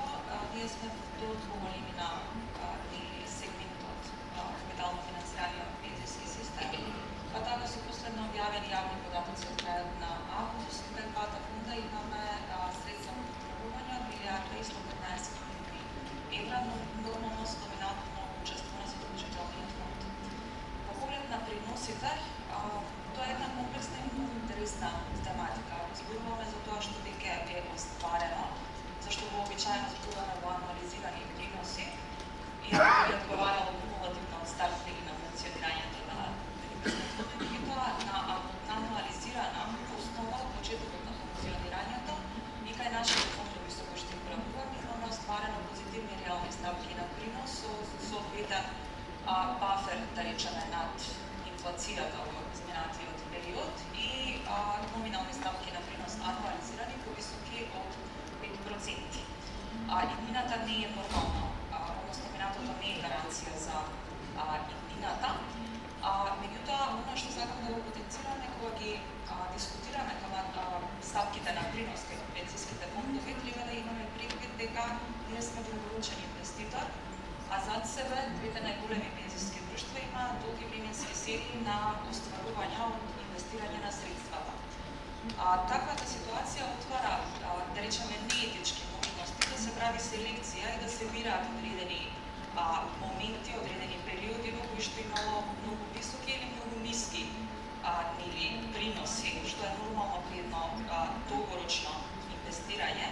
ние сме до поголемина или сегментот капитално финансирање на пензijски систем. Па така се последно објавени јавни податоци од крајот на август, кај двата фонда имаме средства за управување од милиарда и 115 милиони евра, но нормално со доминантно учество на задолжителниот фонд. Во поглед на приносите, тоа е една комплексна и многу интересна тематика. Зборуваме за тоа што веќе е остварено, зашто вообичаено зборуваме во анализирани приноси и ако би одговарало кумулативно од старт на функционирањето на меѓутоа на анализирана основа од почетокот на функционирањето и кај нашите фондови со кои што управуваме имаме остварено позитивни реални ставки на принос со соодветен бафер, да речеме, над инфлацијата во изминатиот период и номинални ставки на принос ануализирани повисоки од 5%. Иднината не е нормална, односно минатото не е гаранција за иднината. Меѓутоа, оно што сакам да го потенцираме кога ги дискутираме ставките на принос кај пензijските фондови, треба да имаме предвид дека ние сме долгорочен инвеститор, а зад себе двете најголеми пензijски друштва имаат долги временски серии на остварување од инвестирање на средствата. Таквата ситуација отвара, да речеме, неетички можности да се прави селекција и да се бираат одредени моменти, одредени периоди во кои што имало многу високи или многу ниски приноси, што е нормално при едно долгорочно инвестирање.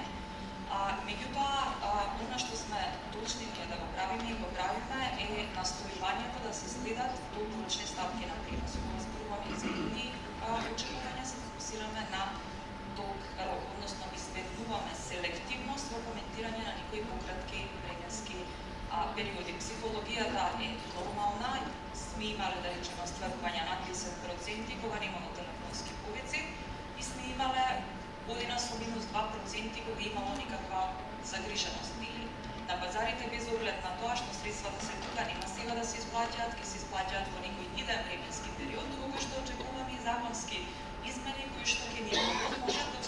Меѓутоа, она што сме должни да го правиме и го правиме е настојувањето да се следат долгорочни ставки на принос. Кога зборуваме за идни очекувања, се фокусираме на долг рок, односно избегнуваме селективност во коментирање на некои пократки временски периоди. Психологијата е нормална, сме имале, да речеме, остварувања над 10% кога немало телефонски повици и сме имале година со минус 2% кога имало никаква загриженост или на пазарите, без оглед на тоа што средствата се тука, нема сега да се исплаќаат, ќе се исплаќаат во некој иден временски период, во кој што очекуваме и законски измени кои што ќе ни можат да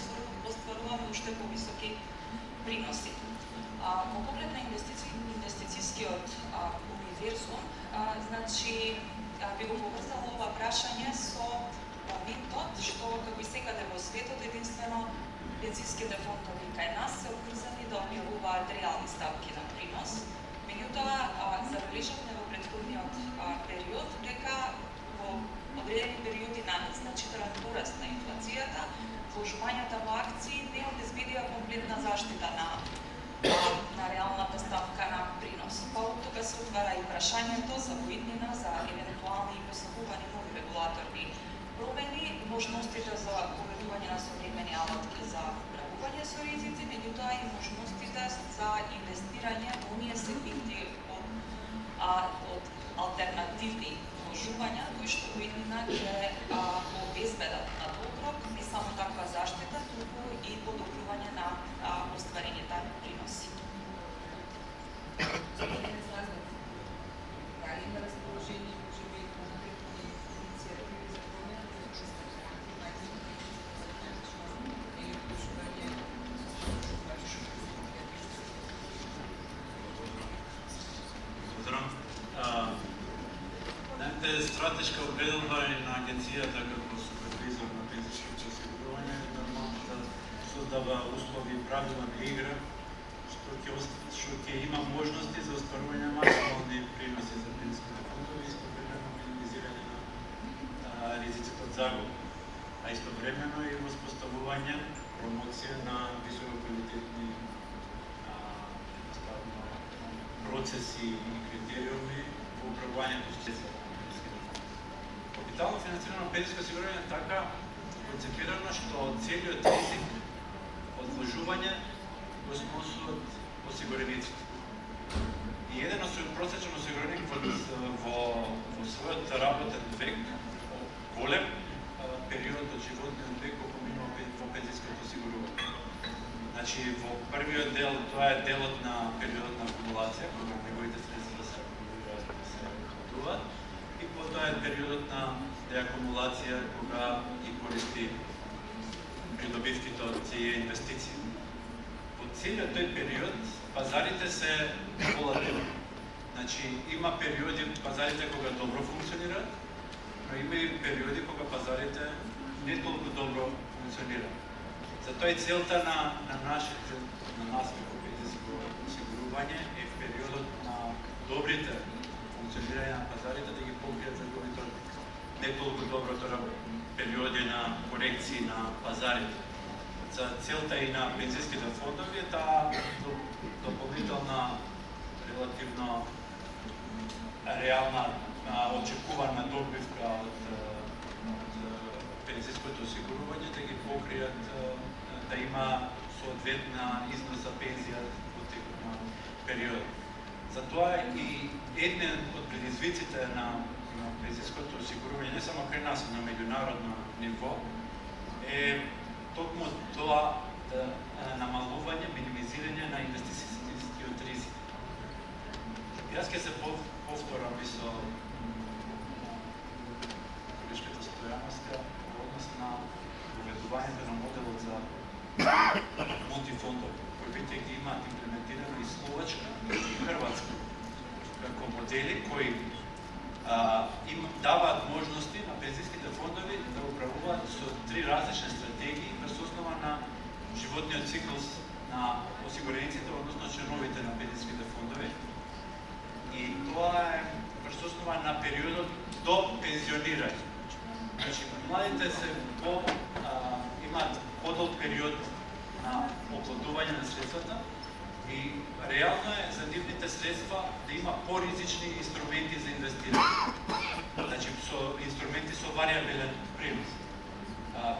остваруваме уште повисоки приноси. Во поглед на инвестицијскиот универзум, значи би го поврзала ова прашање со моментот што како и секаде во светот единствено пензijските фондови кај нас се обврзани да објавуваат реални ставки на принос. Меѓутоа, забележавме во претходниот период дека во одредени периоди на значителен пораст на инфлацијата, вложувањата во акции не обезбедија комплетна заштита на реалната ставка на принос. Па од тука се отвара и прашањето за воиднина, за евентуални и посакувани нови регулаторни промени, можностите за поведување на современи алатки за управување со ризици, меѓутоа и можностите за инвестирање во оние сегменти од алтернативни вложувања, кои што воиднина ќе обезбедат на долг рок не само таква заштита, туку и подобрување на стратешка определба и на агенцијата како супервизор на пензijските осигурување е нормално да создава услови и правила на игра што ќе има можности за остварување максимални приноси за пензijските фондови и истовремено минимизирање на ризиците од загуба, а истовремено и воспоставување промоција на висококвалитетни процеси и критериуми во управувањето с средства. Капитално финансирано пензijско осигурување е така концепирано што целиот ризик од вложување го сносат осигурениците. И еден просечен осигуреник во својот работен век, голем период од животниот век колку минува во пензijското осигурување. Значи, во првиот дел, тоа е делот на периодот на акумулација, кога неговите средства се акумулираат и се вкладуваат, и потоа е периодот на деакумулација, кога ги користи придобивките од тие инвестиции. Во целиот тој период, пазарите се волатилни. Значи, има периоди пазарите кога добро функционираат, но има и периоди кога пазарите не толку добро функционираат. Затоа и целта на нас како пензijско осигурување е в периодот на добрите функционирање на пазарите да ги покријат загубите од не толку доброто периоди на корекции на пазарите. За целта и на пензijските фондови е таа дополнителна, релативно реална очекувана добивка од пензijското осигурување да ги покријат, да има соодветна износ за пензија во текот на период. Затоа и еден од предизвиците на пензijското осигурување, не само кај нас, на меѓународно ниво, е токму тоа намалување, минимизирање на инвестицијскиот ризик. Јас ќе се повторам и со колешката Стојановска во однос на уведувањето на моделот за мултифондови, кои веќе ги имаат имплементирано и Словачка и Хрватска како модели кои им даваат можности на пензijските фондови да управуваат со три различни стратегии врз основа на животниот циклус на осигурениците, односно членовите на пензijските фондови. И тоа е врз основа на периодот до пензионирање. Значи, младите се имаат подолг период на оплодување на средствата и реално е за нивните средства да има поризични инструменти за инвестирање. Значи, со инструменти со вариабилен принос.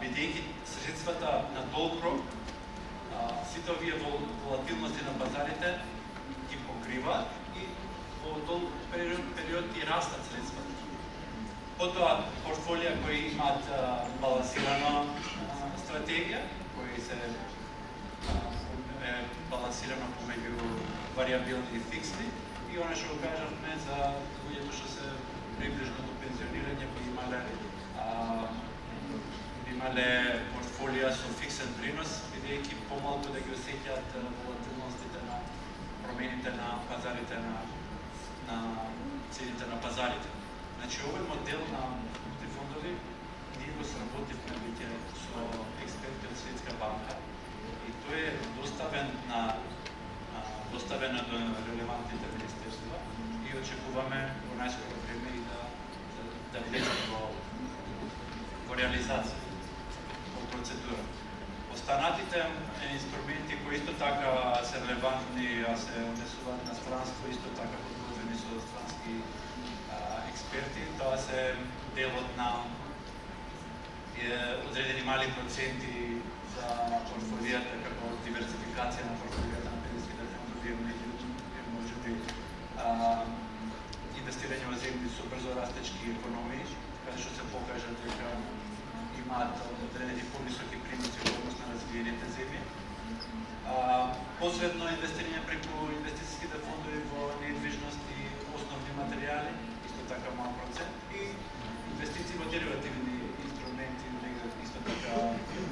Бидејќи средствата на долг рок, сите овие волатилности на пазарите ги покриваат и во долг период и растат средствата. Потоа портфолија кои имаат балансирана стратегија, кои се балансирано помеѓу вариабилни и фиксни, и она што го кажавме за луѓето што се приближно до пензионирање би имале портфолија со фиксен принос, бидејќи помалку да ги осеќаат волатилностите на промените на пазарите на цените на пазарите. Значи, овој модел на мултифондови ние го сработивме веќе со експерти од Светска банка и тој е доставен до релевантните министерства и очекуваме во најскоро време и да влезе во реализација, во процедура. Останатите инструменти кои исто така се релевантни, а се однесуваат на странство, исто така подготвени со странски експерти, тоа се делот на одредени мали проценти за портфолијата како диверсификација на портфолијата на пензijските фондови, можеби инвестирање во земји со брзо растечки економии, каде што се покажа дека имаат одредени повисоки приноси во однос на развиените земји. Посредно инвестирање преку инвестицијските фондови во недвижност и основни материјали, исто така мал процент, и инвестиции во деривативни инструменти, исто така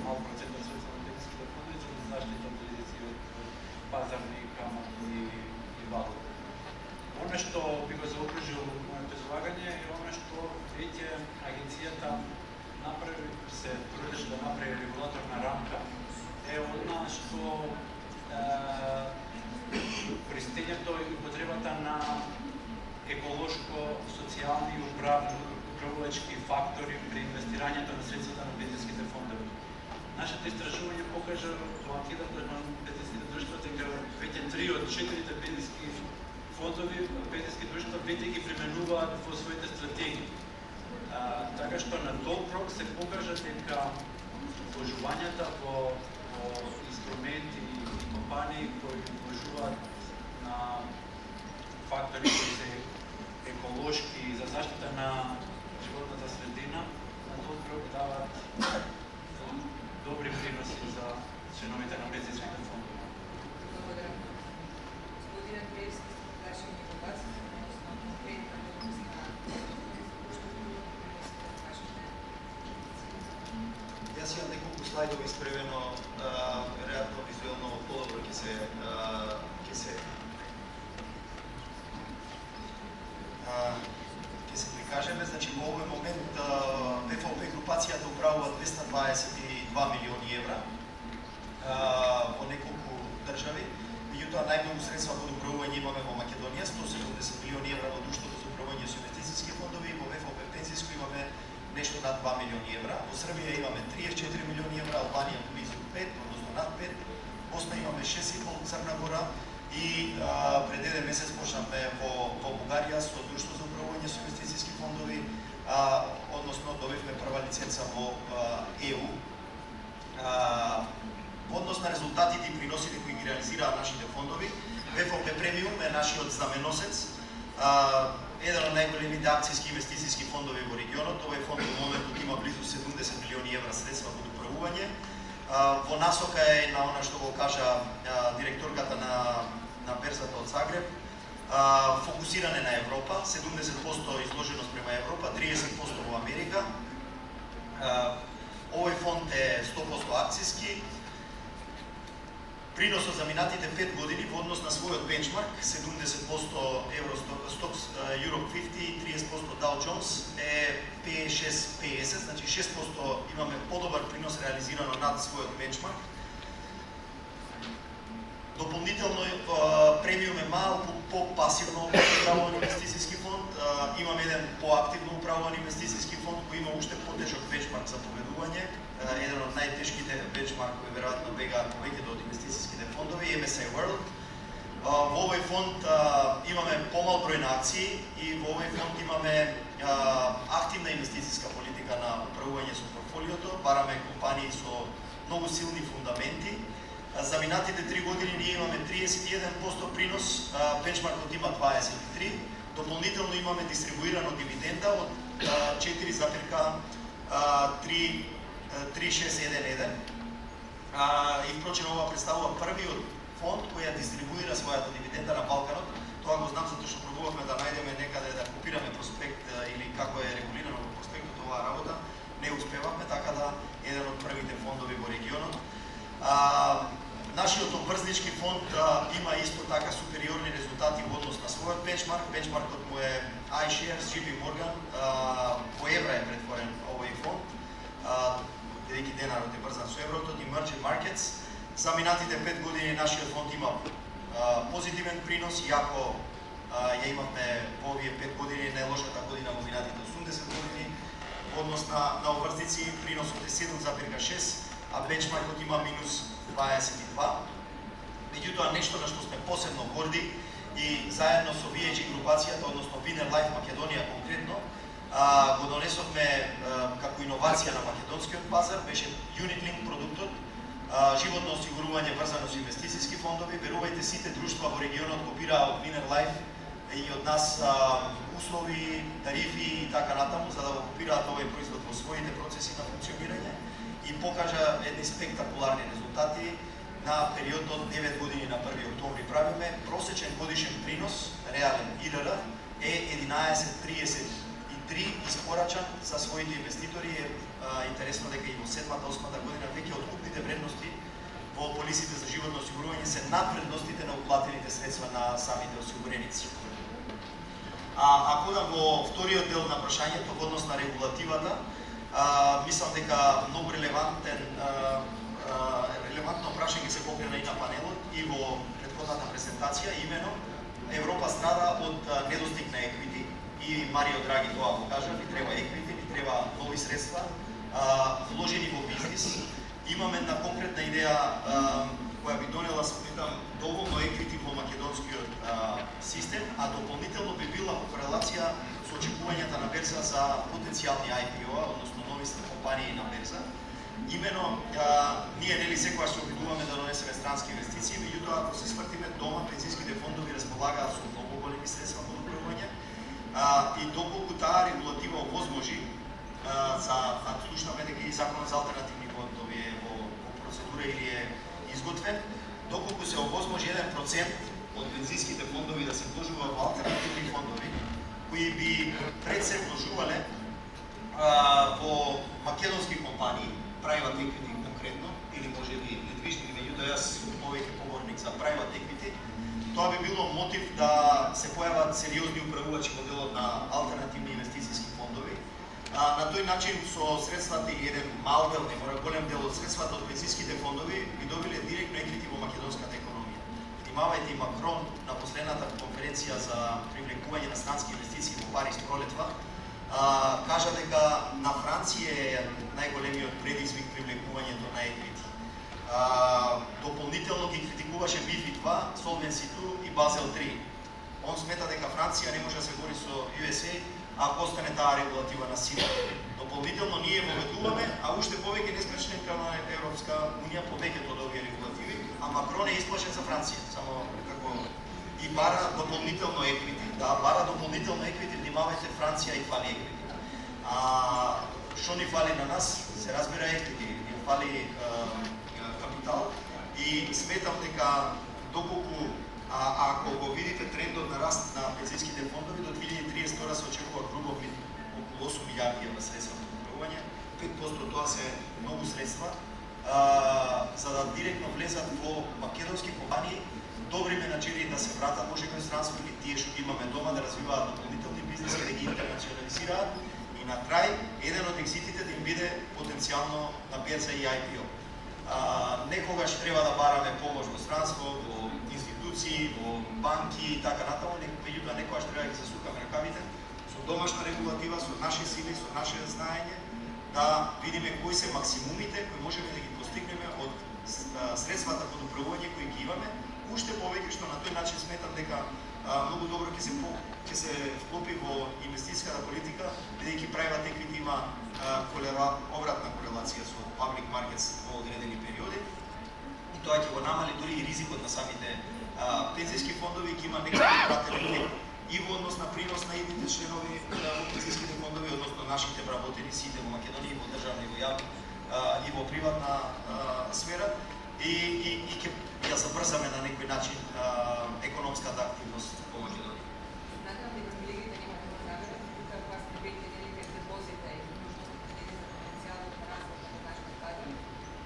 мал процент од средства на пензijските фондови за заштита од ризици од пазарни, каматни и валути. Оно што би го заокружил моето излагање е оно што веќе рамка е она што користењето и употребата на еколошко, социјални и управувачки фактори при инвестирањето на средствата на пензионските фондови. Нашето истражување покажа во анкетата на пензионските друштва дека веќе 3 од 4 пензионски фондови, пензионски друштва веќе ги применуваат во своите стратегии. Така што на долг рок се покажа дека вложувањата во инструменти и компании кои вложуваат на фактори кои се еколошки и за заштита на животната средина, на долг рок дават добри приноси за членовите на пензионските фондови. Благодаря. Господин Андреевски, ваши информации относно конкретна дейност на Јас имам неколку слайдови испревено, веројатно визуелно подобро ќе се прикажеме. Значи во овој момент ВФОП групацијата управува 222 милиони евра во неколку држави. Меѓутоа најмногу средства под управување имаме во Македонија, 170 милиони евра во Друштвото за управување со инвестициски фондови, во ВФОП пензиско имаме нешто над 2 милиони евра. Во Србија имаме 34 милиони евра, Албанија близу 5, односно над 5, Босна имаме 6,5, Црна Гора и пред еден месец почнавме во Бугарија со Друштво за управување со инвестициски фондови, односно добивме прва лиценца во ЕУ. Во однос на резултатите и приносите кои ги реализираат нашите фондови, ВФОП Премиум е нашиот знаменосец, еден од најголемите акцијски инвестициски фондови во регионот. Овој фонд во моментот има близу 70 милиони евра средства под управување. Во насока е на она што го кажа директорката на берзата од Загреб, фокусиране на Европа, 70% изложеност према Европа, 30% во Америка. Овој фонд е 100% акцијски. Приносот за минатите 5 години во однос на својот бенчмарк, 70% Евростокс Europe 50 и 30% Dow Jones е 5-6-50, значи 6% имаме подобар принос реализирано над својот бенчмарк. Дополнително премиум е малку по-пасивно управуван инвестициски фонд, имаме еден поактивно управуван инвестициски фонд кој има уште потежок бенчмарк за победување, еден од најтешките бенчмаркови веројатно бегаат повеќето од инвестициските фондови, MSCI World. Во овој фонд имаме помал број на акции и во овој фонд имаме активна инвестициска политика на управување со портфолиото, бараме компании со многу силни фундаменти. За минатите 3 години ние имаме 31% принос, бенчмаркот има 23%, дополнително имаме дистрибуирано дивиденда од 4,3611. И впрочем ова представува првиот фонд кој ја дистрибуира својата дивиденда на Балканот. Тоа го знам затоа што пробувавме да најдеме некаде да копираме проспект или како е регулирано во проспектот оваа работа. Не успевавме, така да еден од првите фондови во регионот. Нашиот обврзнички фонд има исто така супериорни резултати во однос на својот бенчмарк. Бенчмаркот му е iShares, JP Morgan, по евра е претворен овој фонд, бидејќи денарот е врзан со еврото, Emerging Markets. За минатите 5 години нашиот фонд има позитивен принос, иако ја имавме во овие 5 години најлошата година во минатите 80 години. Во однос на обврзници приносот е 7,6, а бенчмаркот има минус 22. Меѓутоа, нешто на што сме посебно горди и заедно со VAG групацијата, односно Winner Life Македонија конкретно, го донесовме како иновација на македонскиот пазар, беше Unit Link продуктот, животно осигурување врзано со инвестициски фондови. Верувајте, сите друштва во регионот копираа од Winner Life и од нас услови, тарифи и така натаму, за да го копираат овој производ во своите процеси на функционирање и покажа едни спектакуларни резултати. На период од 9 години на 1 октомври правиме просечен годишен принос, реален ИРР, е 11,33 испорачан за своите инвеститори. Интересно дека и во 7-8 година веќе откупните вредности во полисите за животно осигурување се над вредностите на уплатените средства на самите осигуреници. Ако да во вториот дел на прашањето во однос на регулативата, мислам дека многу релевантен и Марио Драги тоа го кажа, ни треба еквити, ни треба нови средства, вложени во бизнис. Имаме една конкретна идеја која би донела, сметам, доволно еквити во македонскиот систем, а дополнително би била во корелација со очекувањата на берза за потенцијални IPO-а, односно нови компании на берза. Имено, ние нели секогаш се обидуваме да донесеме странски инвестиции, меѓутоа ако се свртиме дома, пензиските фондови располагаат со многу големи средства под управување и доколку таа регулатива овозможи, слушнаме дека и законот за алтернативни фондови е во процедура или е изготвен, доколку се овозможи 1% од пензиските фондови да се вложува во алтернативни фондови, кои би пред се вложувале во македонски компании, private equity конкретно, или може би недвижни, меѓутоа јас сум повеќе поборник за private equity, тоа би било мотив да се појават сериозни управувачи во делот на алтернативни инвестицијски фондови. На тој начин со средствата или еден мал дел, не мора голем дел од средствата од пензиските фондови би добиле директно еквити во македонската економија. Внимавајте, и Макрон на последната конференција за привлекување на странски инвестиции во Париз пролетва кажа дека на Франција е најголемиот предизвик привлекувањето на еквити. Дополнително ги критикуваше MiFID-2, Solvency II и Basel III. Он смета дека Франција не може да се бори со USA ако остане таа регулатива на сила. Дополнително ние воведуваме, а уште повеќе не сме членка на Европска унија повеќето од овие регулативи, а Макрон е исплашен за Франција, само како и бара дополнително еквити. Да, бара дополнително еквити, внимавајте, Франција и фали еквити. Што ни фали на нас? Се разбира еквити, ни фали капитал и сметам дека доколку ако го видите трендот на раст на пензиските фондови, до 2030 година се очекува грубо околу 8 милиарди евра средства за управување, 5% тоа се многу средства, за да директно влезат во македонски компании, добри менаџери да се вратат може кај странство или тие што имаме дома да развиваат дополнителни бизнеси, да ги интернационализираат и на крај еден од екзитите да им биде потенцијално на берза и IPO. Некогаш треба да бараме помош во странство, во институции, во банки и така натаму, меѓутоа некогаш треба да ги засукаме ракавите со домашна регулатива, со наши сили, со наше знаење, да видиме кои се максимумите кои можеме да ги постигнеме од средствата под управување кои ги имаме, уште повеќе што на тој начин сметам дека многу добро ќе се вклопи во инвестицијската политика, бидејќи private equity има обратна корелација со public markets во одредени периоди и тоа ќе го намали дури и ризикот на самите пензиски фондови, ќе има некакви пратен ефект и во однос на принос на идните членови во пензиските фондови, односно нашите вработеници во Македонија, и во државна, и во јавна, и во приватна сфера, и ќе ја забрзаме на некој начин економската активност во Македонија. Надам дека колегите немаат намера, тука кога сте веќе делите депозита и можностите за потенцијалот на раст на нашата пазар,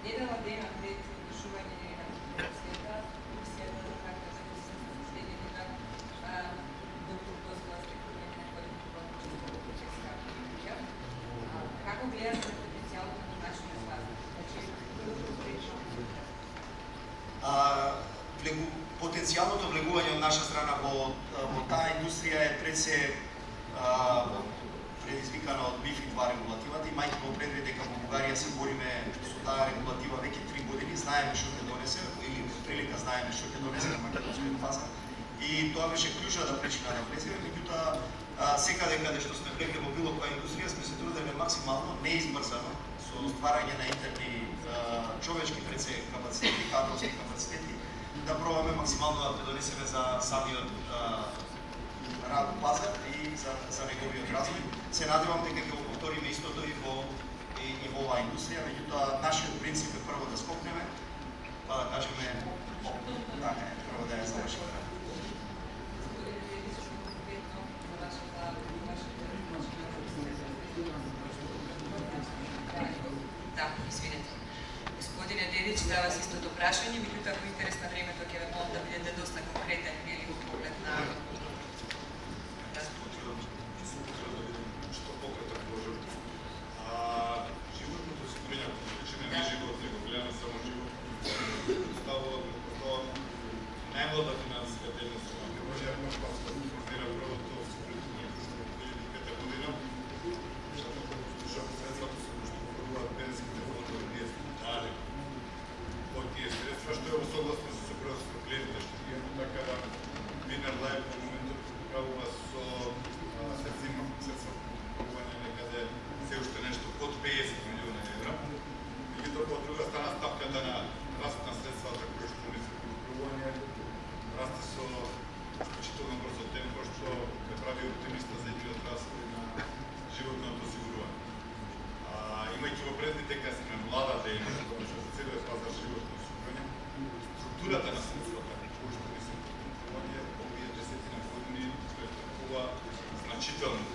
недела дена пред извршување на Комисијата за харта за следните на доктор Дозгла Стекурник на квалификувано учество во процеска. Како гледате на потенцијалот на нашата пазар? Потенцијалното влегување од наша страна во таа индустрија е пред се предизвикана од MiFID-2 регулативата, имајќи во предвид дека во Бугарија се бориме со таа регулатива веќе 3 години, знаеме што ќе донесе, или прилика знаеме што ќе донесе на македонскиот пазар. И тоа беше клучната причина да влеземе, меѓутоа секаде каде што сме влегли во било која индустрија сме се труделе максимално, неизбрзано, со стварање на интерни човечки пред се капацитети, кадровски капацитети, да пробаме максимално да предонесеме за самиот рад пазар и за неговиот развој. Се надевам дека ќе го повториме истото и во оваа индустрија, меѓутоа нашиот принцип е прво да скокнеме, па да кажеме така е, прво да ја завршиме. Да, извинете. Господине Дедич, за вас истото прашање, меѓутоа во интерес на времето ќе ве молам да бидете доста конкретен или во поглед на Што пократок можам. Животното осигурување, почнеме не живот, него гледаме само живот. Ставува тоа најмлада финансиска дейност во Македонија, може да формира првото осигурување согласни со предоставлените што ги имаме, така да Winner Life во моментот правува со се зима средства купување некаде се уште нешто под 50 милиона евра. Меѓутоа, по друга страна, стапката на раст на средствата кои што ни се купување расте со исклучително брзо темпо, што ме прави оптимиста за идниот развој на животното осигурување. Имајќи во предвид дека сме млада дејност, што за целиот пазар животно осигурување, структурата на средствата кои што ни се купување овие 10 години претрпува значително.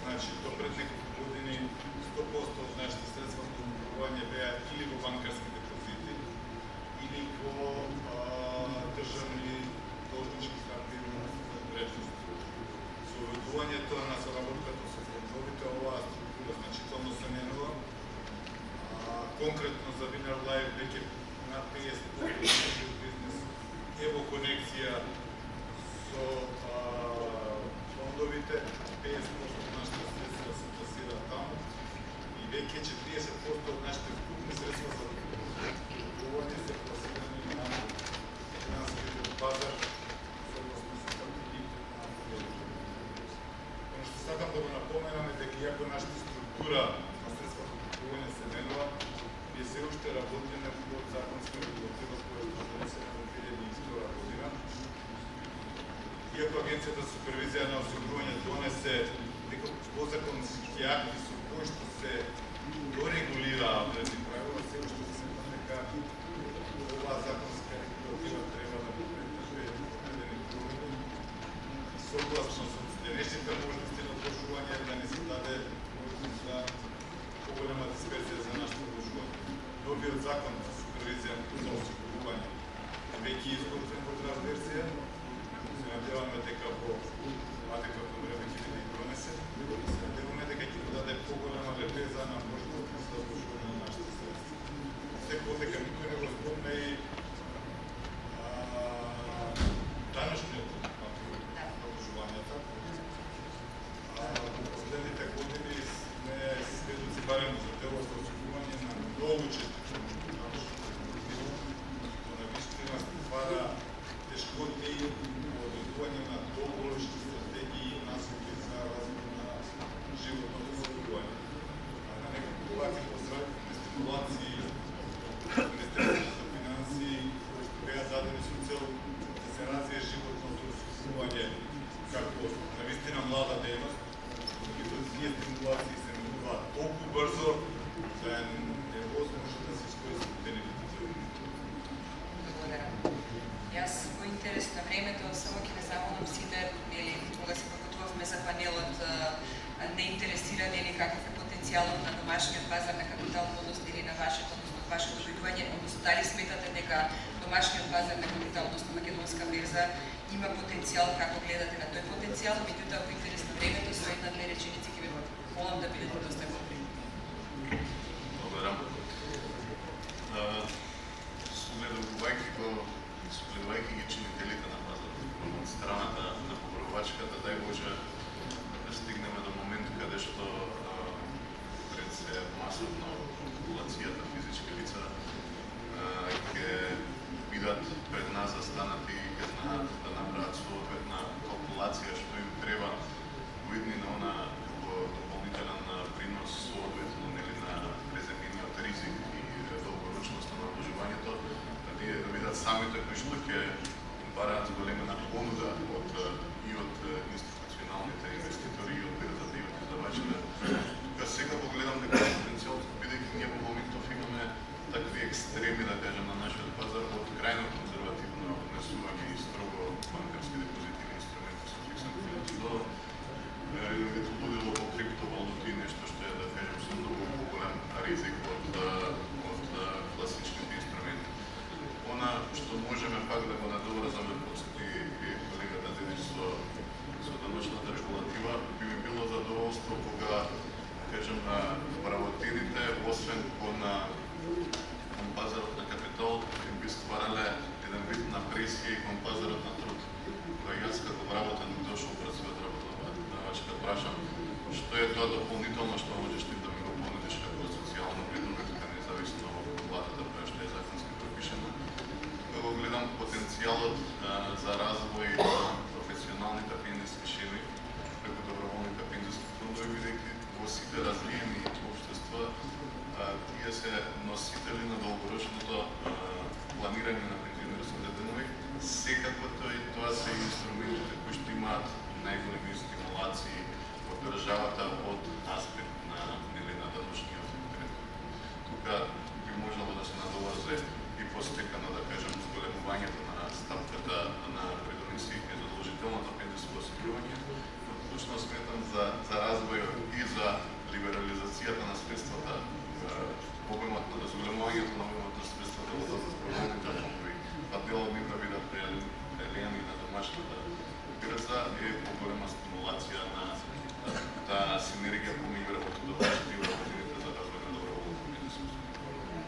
Значи, до пред неколку години 100% од нашите средства за купување беа или во банкарски депозити, или во државни должнички харти од вредност. Со уведувањето на соработката со фондовите, оваа структура значително се менува. Конкретно за Winner Life веќе над 50% од бизнес е во конекција со фондовите, 50% од нашите средства се пласираат таму и веќе 40% од нашите вкупни средства за купување се пласирани на финансовиот пазар согласно со стратегиите на фондовите. Оно што сакам да го напоменам е дека иако нашата структура на средства за купување се менува, ние се уште работиме по законска регулатива која е донесена во 2002 година. Иако Агенцијата за супервизија на осигурување донесе неколку подзаконски акти со кои што се дорегулираа одредени правила, се уште се сметам дека оваа законска регулатива треба да го претрпи одредени промени. Согласно со денешните можности на одложување да не се даде можност за поголема дисперзија за нашето одложување. Новиот закон за супервизија за осигурување веќе изготвен во draft верзија. Се надеваме дека во адекватно време ќе биде донесен. Се надеваме дека ќе даде поголема лепеза на можност за одложување на нашите средства. Секој дека никој не го спомне и даношниот одложувањата. Во последните години сме сведоци барем за делот за осигурување на многу чести даношни што на вистина ствара тешкоти во одредување на долгорочни стратегии и насоки за развој на животното осигурување. На неколку пати посредством стимулации Министерството за финансии кои што беа дадени со цел да се развие животното осигурување како навистина млада дејност, меѓутоа тие стимулации се менуваат толку брзо да е невозможно да се искористат бенефитите. Благодарам. Јас во интерес на времето само ќе ме замолам сите, или кога се подготвувавме за панелот, не интересира нели каков е потенцијалот на домашниот пазар на капитал во однос или на вашето дојдување, односно дали сметате дека домашниот пазар на капитал, односно македонска берза, има потенцијал, како гледате на тој потенцијал, меѓутоа во интерес на времето со една-две реченици ќе ве молам да бидете доста кратки. Благодарам. Согледувајќи ги чинителите на пазарот од страната на побарувачката, дај Боже да стигнеме до момент каде што пред се масовно популацијата физички лица ќе бидат пред нас застанати да направат соодветна калкулација што им треба во иднина она во дополнителен принос соодветно нели на преземениот ризик и долгорочноста на одложувањето, да видат самите кои што ќе бараат големена понуда и од институционалните инвеститори и од берзата и од издавачите. Тука сега го гледам дека потенцијал, бидејќи ние во моментов имаме такви екстреми, да кажем, на нашиот пазар од крајно конзервативно однесување и строго банкарски депозити или инструменти со фиксен клиент до лудило по криптовалути и нешто што е, да кажем, со многу поголем ризик од класичните инструменти. Она што можеме пак да го надоврзаме, подсети колегата Дедич со даночната регулатива, би ми било задоволство кога, кажем, правотините, освен кон пазарот на капитал, им би стварале еден вид на пресија и кон пазарот на труд. Кога јас како вработен дошол пред својот работодавач, прашам што е тоа дополнително што можеш ти да ми го понудиш како социјално придобивка, независно од платата која што е законски пропишена. формирање на пензионерските денови, секако тоа се инструментите кои што имаат најголеми стимулации од државата од аспект на даношниот треток. Тука би можело да се надолазе и постепено, да кажем, зголемувањето на ставката на придонеси и задолжителното пензионско осигурување, но клучно сметам за развојот и за либерализацијата на средствата, обемот на зголемувањето на обемот на средствата во доброволните фондови, па делот нив да бидат прелеани на домашната бирза е поголема стимулација на таа синергија помеѓу работодавците и вработените за развој на доброволното пензионско осигурување.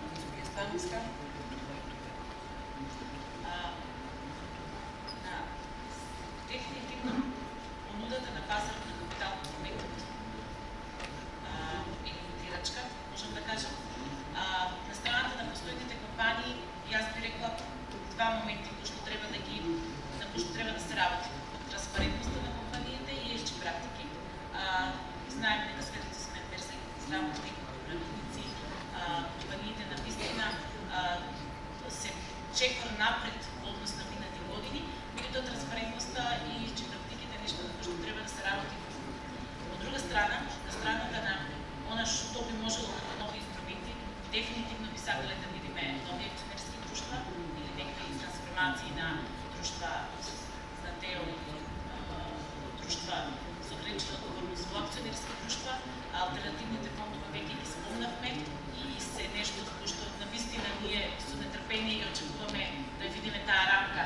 Дефинитивно, понудата на пазарот на капитал во моментот е limитирачка, можам да кажам. На страната на постојните компании, јас би рекла два моменти кои што треба да се работи. Транспарентноста на компаниите и ешчи практики. Знаеме дека светот сме берза и здравни правилници, компаниите на вистина се чекор напред во однос на минати години, меѓутоа транспарентноста и практиките нешто на кои што треба да се работи. Од друга страна, на страната на она што би можело како нови инструменти, дефинитивно би сакале да видиме нови акционерски друштва или некои трансформации на друштва за ДЕО или друштва со ограничена одговорност во акционерски друштва. Алтернативните фондове веќе ги спомнавме и се нешто кој што навистина ние со нетрпение и очекуваме да видиме таа рамка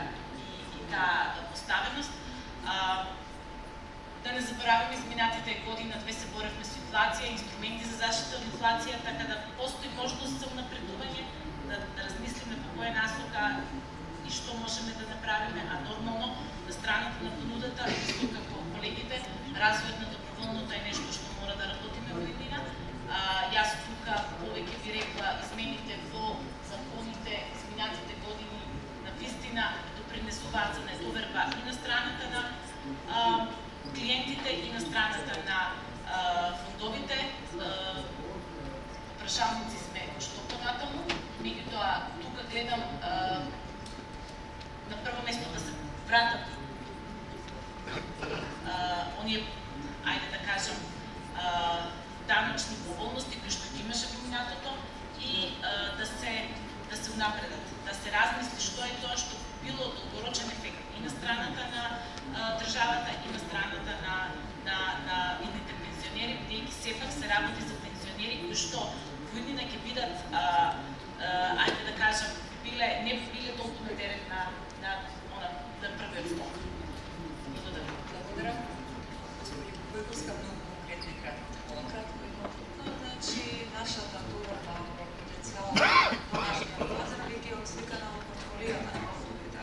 и таа поставеност. Да не забораваме изминатите година две се боревме со инфлација, инструменти за заштита од инфлација, така да постои можност за унапредување, да размислиме по која насока и што можеме да направиме, а нормално на страната на понудата, исто како колегите, развојот на доброволното е нешто што мора да работиме во еднина. Јас тука повеќе би рекла измените во законите изминатите години на вистина допринесуваат за недоверба и на страната на клиентите и на страната на фондовите. Прашалници сме што понатаму, меѓутоа тука гледам на прво место да се вратат оние, ајде да кажем, даночни поволности кои што ги имаше во минатото и да се унапредат, да се размисли што е тоа што било долгорочен ефект и на страната на државата и на страната на идните пензионери, бидејќи сепак се работи за пензионери кои што во иднина ќе бидат, ајде да кажем, не биле толку на терет на првиот фонд. Благодарам. Благодарам. Господи Бојковска, многу конкретно и кратко. Кратко и конкретно, значи нашата товарна потенцијал во нашиот пазар веќе е отсликана во портфолијата на фондовите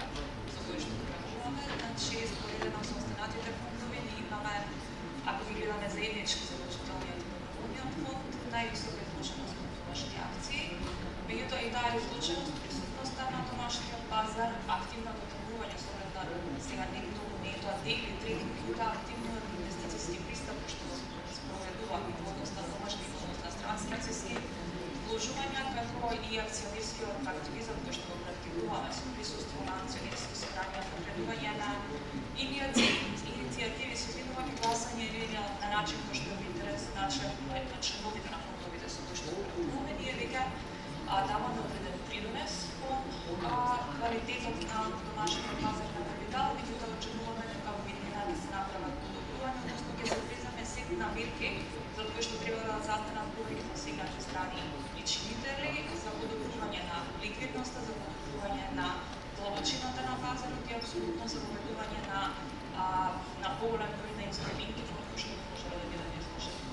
за кои што работуваме. Значи, споредено со останатите фондови, ние имаме, ако ги гледаме заеднички задолжителниот и доброволниот фонд, највисока изложеност на домашни акции. Меѓутоа и таа изложеност, присутноста на домашниот пазар, активното тргување со сега не е тоа дейли трейдинг, меѓутоа активно инвестицијски пристап што спроведуваме во однос на домашни и во однос на странски акцијски вложувања, како и акционерскиот активизам кој што го практикуваме со присуство на акционерски собрања, покренување на иницијативи со видување гласање или на начин кој што е во интерес на членовите на фондовите со кои што практикуваме, ние веќе даваме одреден придонес кон квалитетот на домашниот пазар на капитал, меѓутоа очекуваме дека во иднина ќе се направат подобрувања, односно ќе се преземе сет на мерки за кои што треба да застанат повеќе посегнати страни и чинители за подобрување на ликвидноста, за подобрување на длабочината на пазарот и апсолутно за доведување на поголем број на инструменти кои што може да бидат изложени.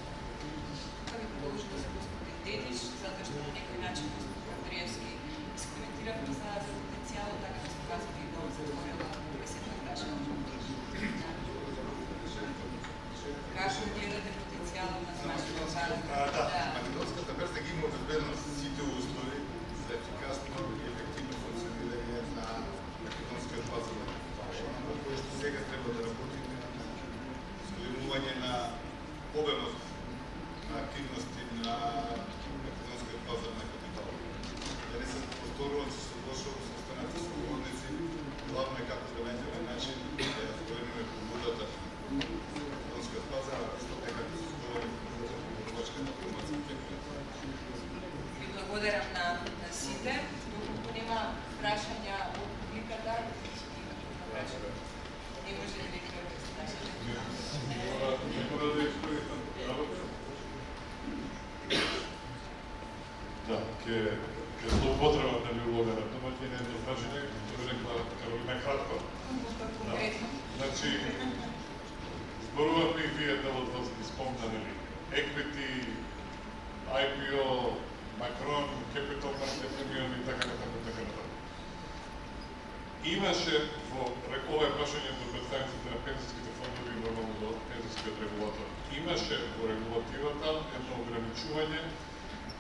Тука би продолжила со господин Дедич, затоа што на некој начин господин Андриевски искоментиравме за потенцијалот, така да се казва и во затворена пресетна прашање. Како гледате потенцијалот на домашниот пазар? Македонската берза ги има обезбедено сите услови за ефикасно и ефективно функционирање на македонскиот пазар на капитал, во кој што сега треба да работиме на зголемување на обемот на активности на македонскиот пазар на капитал. Да не се зборувам се со дошол со останати соговорници, главно е како да најдеме начин да ја збориме побудата македонскиот пазар, а исто така да се зборим побудата на преводачката информација. Ви благодарам на сите. Доколку нема прашања од публиката, не може да ви Да, ќе злоупотребам да ми улога на домаќињето прашање, што би рекла Каролина кратко. Значи, зборуваме и вие дел од вас ги спомнали. Equity, IPO, Macron, Capital Market Union и така натаму. Имаше во ова прашање до представниците на пензijските фондови и нормално до пензijскиот регулатор. Имаше во регулативата едно ограничување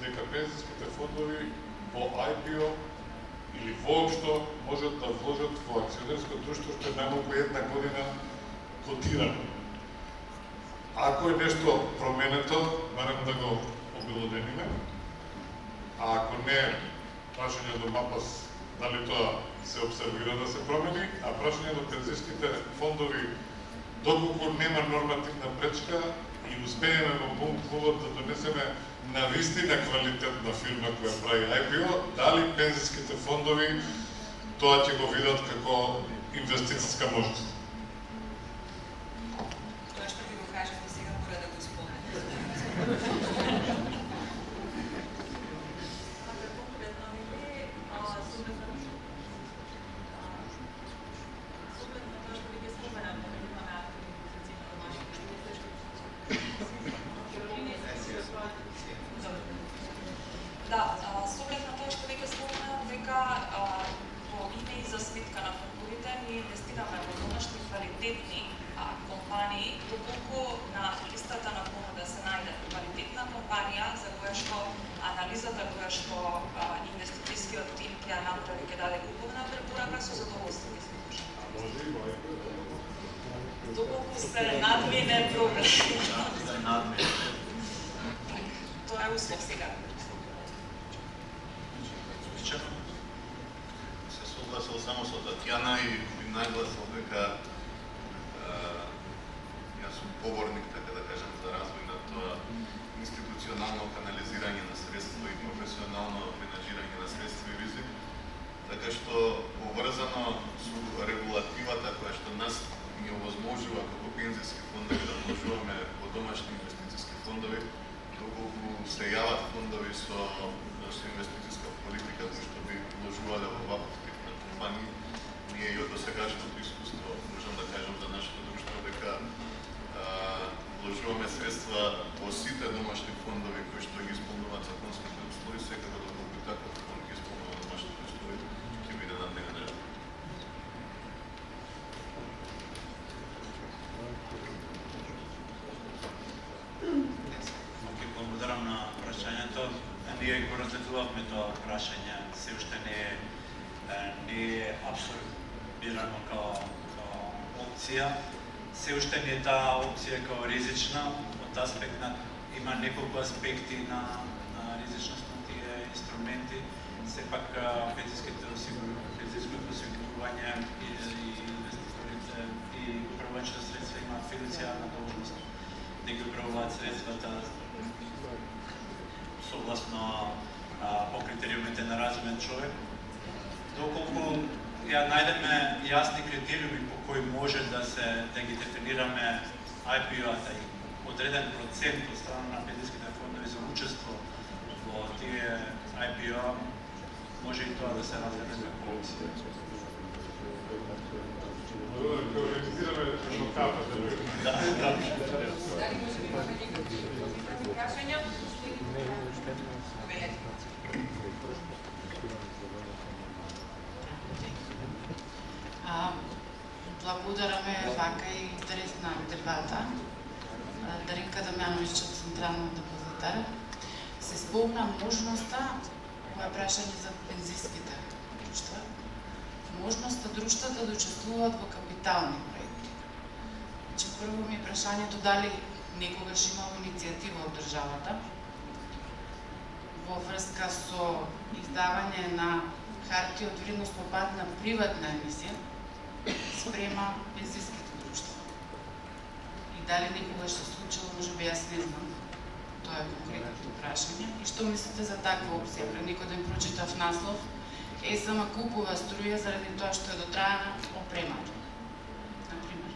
дека пензijските фондови во IPO или воопшто можат да вложат во акционерско друштво што е најмалку една година котирано. Ако е нешто променето, барем да го обелодениме, а ако не, прашање до МАПАС дали тоа се обсервира да се промени, а прашање до пензijските фондови доколку нема нормативна пречка и успееме во пун повод да донесеме на вистина квалитетна фирма која прави IPO, дали пензijските фондови тоа ќе го видат како инвестициска можност. Тоа што ви го кажете сега мора да го спомнете. Да, с оглед на тоа што веќе споменав дека во име и за сметка на фондовите ние инвестираме во домашни квалитетни компании, доколку на листата на понуда се најде квалитетна компанија за која што анализата која што инвестицијскиот тим ќе ја направи, ќе даде куповна препорака, со задоволство ги слушам. Доколку се надмине проблем. Тоа е услов сега. Се согласил само со Татјана и би нагласил дека јас сум поборник, така да кажем, за развој на тоа институционално канализирање на средства и професионално менеджирање на средства и ризик, така што поврзано со регулативата која што нас ни овозможува како пензijски фондови да вложуваме во домашни инвестициски фондови, доколку се јават фондови со инвестициска политика кои што би вложувале во ваков тип на компании, ние и од досегашното искуство можам да кажам за нашето друштво дека вложуваме средства во сите домашни фондови кои што ги исполнуваат законските услови, секако доколку таков фонд ги исполнува домашните услови, ќе биде на дневен ред. Благодарам на прашањето. Ние го разгледувавме тоа прашање, се уште не е абсорбирано као опција. Се уште не е таа опција као ризична, од аспект на има неколку аспекти на ризичност на тие инструменти. Сепак пензijското осигурување и инвеститорите и управувачите средства имаат фидуцијална должност да ги управуваат средствата согласно по критериумите на разумен човек. Доколку ја најдеме јасни критериуми по кои може да ги дефинираме IPO-ата и одреден процент од страна на пензijските фондови за учество во тие IPO, може и тоа да се разгледа како опција. Дали може би имаме некакви прашања? Благодараме вака и интересна дебата. Даринка Дамјановиќ од Централна депозитар. Се спомна можноста, ова е прашање за пензijските друштва, можноста друштвата да учествуваат во капитални проекти. Значи, прво ми е прашањето дали некогаш имало иницијатива од државата во врска со издавање на харти од вредност по пат на приватна емисија спрема пензиските друштва. И дали некогаш се случило, можеби јас не знам. Тоа е конкретното прашање. И што мислите за таква опција? Пред некој ден прочитав наслов ЕСМ купува струја заради тоа што е дотраена опремата. Например.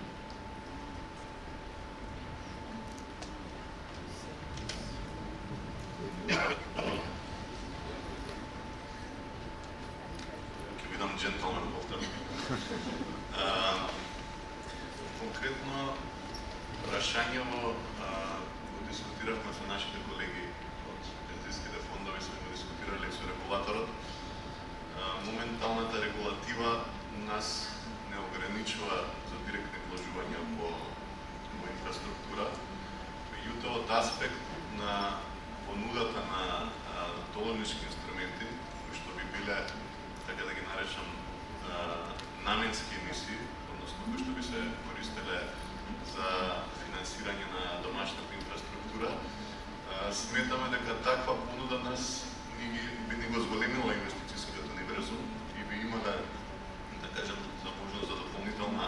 Ќе видам джентълмен повторно. Конкретно прашањево го дискутиравме со нашите колеги од пензиските фондови, сме го дискутирале со регулаторот. Моменталната регулатива нас не ограничува за директни вложувања во инфраструктура. Меѓутоа, од аспект на понудата на доложнички инструменти, кои што би биле, така да ги наречам, наменски емисии, односно кои што би се користеле за финансирање на домашната инфраструктура, сметаме дека таква понуда нас би ни го зголемила инвестицијскиот универзум и би имала, да кажем, за можност за дополнителна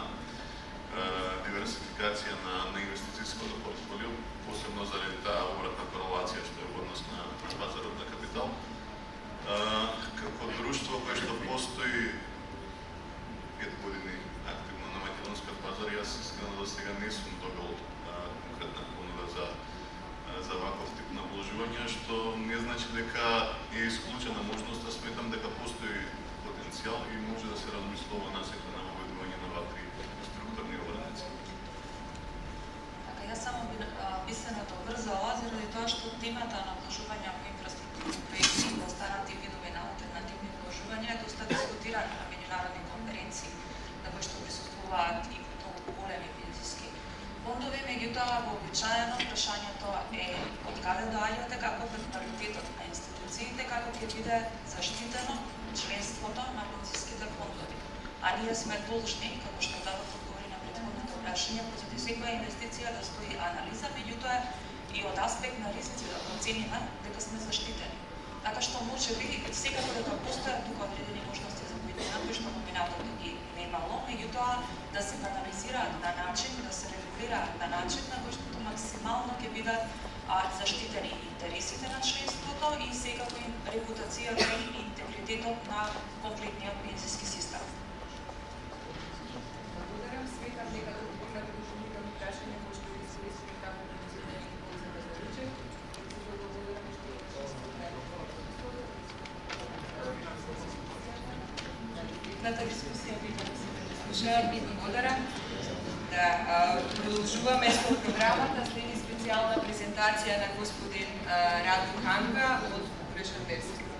диверсификација на инвестицијското портфолио, посебно заради таа обратна корелација што е во однос на пазарот на капитал. Како друштво кое што постои 5 години активно на македонскиот пазар, јас искрено до сега не сум добил конкретна понуда за ваков тип на вложување, што не значи дека е исклучена можност, да сметам дека постои потенцијал и може да се размислува насека на воведување на вакви структурни обраници. Така, јас само би се надоврзала заради тоа што темата на вложување во инфраструктурни проекти и останати видови на алтернативни вложувања е доста дискутирана на меѓународни конференции, на кои што присуствуваат и многу големи пензиски фондови, меѓутоа вообичаено прашањето е од каде доаѓате, како просперитетот на институциите, како ќе биде заштитено членството на пензиските фондови. А ние сме должни, како што дадов одговори на претходното прашање, позади секоја инвестиција да стои анализа, меѓутоа и од аспект на ризици да процениме дека сме заштитени. Така што можеби секако дека постојат тука одредени можности за поедина кои што поминатото ги немало, меѓутоа да се канализираат на начин, да се регулираат на начин на кој што максимално ќе бидат заштитени интересите на членството и секако репутацијата и интегритетот на комплетниот пензиски систем. Благодарам. Сметам дека да имате допълнителни прашања кои што ги искористите како председател и ползата за рече. Благодарам што Текната дискусија биде да се слуша. Благодарам. Да, продолжуваме со програмата. Следи специјална презентација на господин Раду Ханга од Буkurešt Adversi.